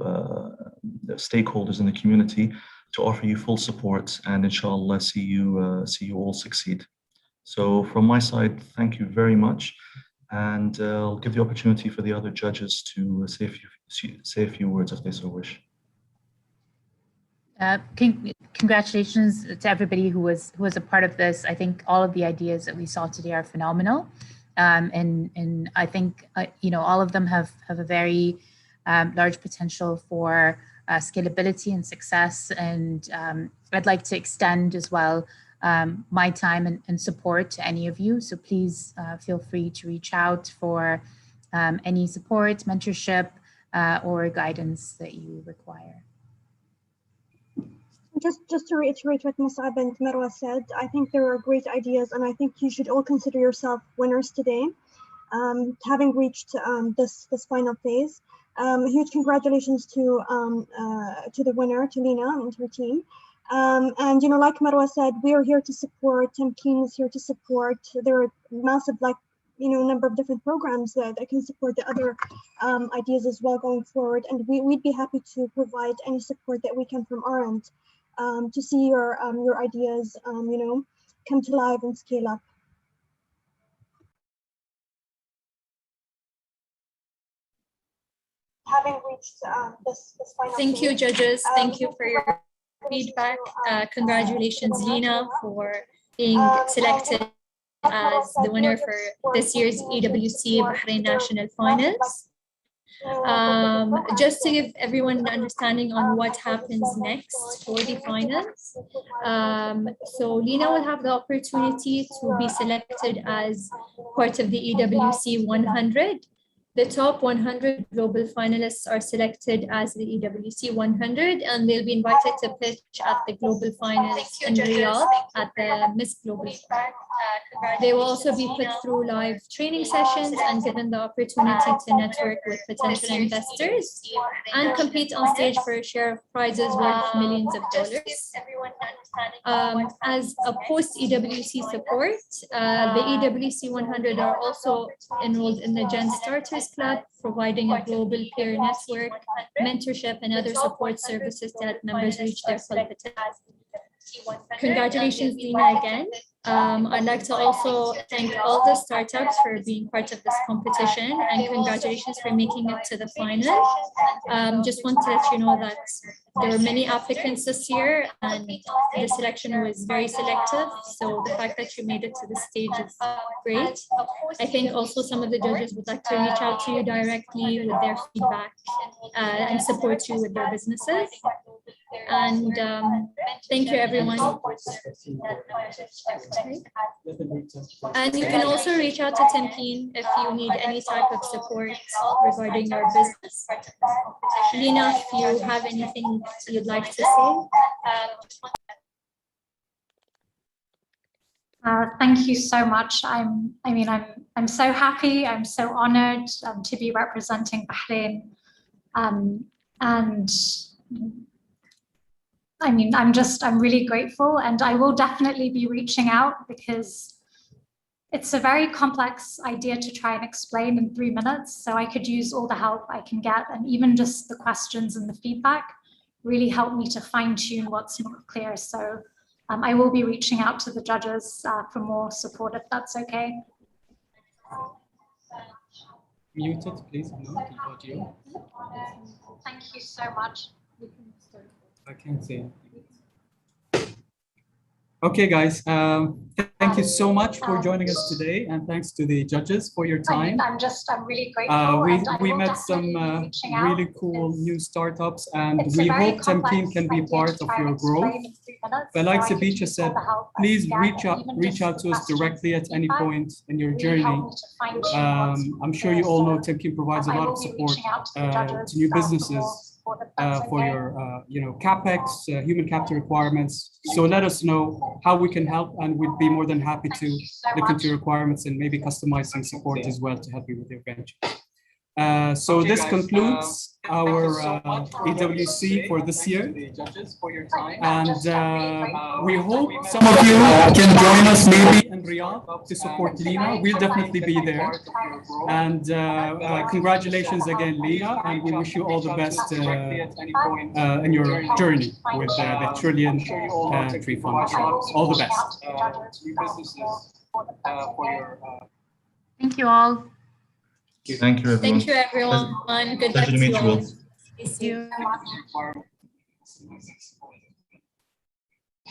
stakeholders in the community, to offer you full support, and inshallah see you all succeed. So from my side, thank you very much, and I'll give the opportunity for the other judges to say a few words if they so wish. Congratulations to everybody who was a part of this. I think all of the ideas that we saw today are phenomenal, and I think all of them have a very large potential for scalability and success. And I'd like to extend as well my time and support to any of you. So please feel free to reach out for any support, mentorship, or guidance that you require. Just to reiterate what Musab and Marwa said, I think there are great ideas, and I think you should all consider yourself winners today, having reached this final phase. Huge congratulations to the winner, to Lina and to her team. And like Marwa said, we are here to support. Temkeen is here to support. There are massive number of different programs that can support the other ideas as well going forward, and we'd be happy to provide any support that we can from our end. To see your ideas, come to life and scale up. Having reached this final Thank you, judges. Thank you for your feedback. Congratulations, Lina, for being selected as the winner for this year's EWC Bahrain National Finals. Just to give everyone an understanding on what happens next for the finals. So Lina will have the opportunity to be selected as part of the EWC 100. The top 100 global finalists are selected as the EWC 100, and they'll be invited to pitch at the global finals in Riyadh at the Miss Global. They will also be put through live training sessions and given the opportunity to network with potential investors and compete on stage for a share of prizes worth millions of dollars. As a post-EWC support, the EWC 100 are also enrolled in the Gen Starter Business Club, providing a global peer network, mentorship, and other support services to help members reach their full potential. Congratulations, Lina, again. I'd like to also thank all the startups for being part of this competition, and congratulations for making it to the final. Just want to let you know that there were many applicants this year and the selection was very selective. So the fact that you made it to the stage is great. I think also some of the judges would like to reach out to you directly with their feedback and support you with their businesses. And thank you, everyone. And you can also reach out to Temkin if you need any type of support regarding your business. Lina, if you have anything you'd like to say. Thank you so much. I'm so happy. I'm so honored to be representing Bahrain, and I'm really grateful, and I will definitely be reaching out because it's a very complex idea to try and explain in 3 minutes. So I could use all the help I can get, and even just the questions and the feedback really helped me to fine tune what's not clear. So I will be reaching out to the judges for more support if that's okay. Muted, please. No, audio. Thank you so much. I can't see it. Okay, guys. Thank you so much for joining us today, and thanks to the judges for your time. I'm really grateful. We met some really cool new startups, and we hope Temkin can be part of your growth. But like Sabicha said, please reach out to us directly at any point in your journey. I'm sure you all know Temkin provides a lot of support to new businesses for your capex, human capital requirements. So let us know how we can help, and we'd be more than happy to look into your requirements and maybe customize some support as well to help you with your venture. So this concludes our EWC for this year, and we hope some of you can join us maybe in Riyadh to support Lina. We'll definitely be there, and congratulations again, Lina, and we wish you all the best in your journey with the Trillion Tree Fund. All the best. Thank you all. Thank you, everyone. Thank you, everyone. Good luck Pleasure to meet you all. See you.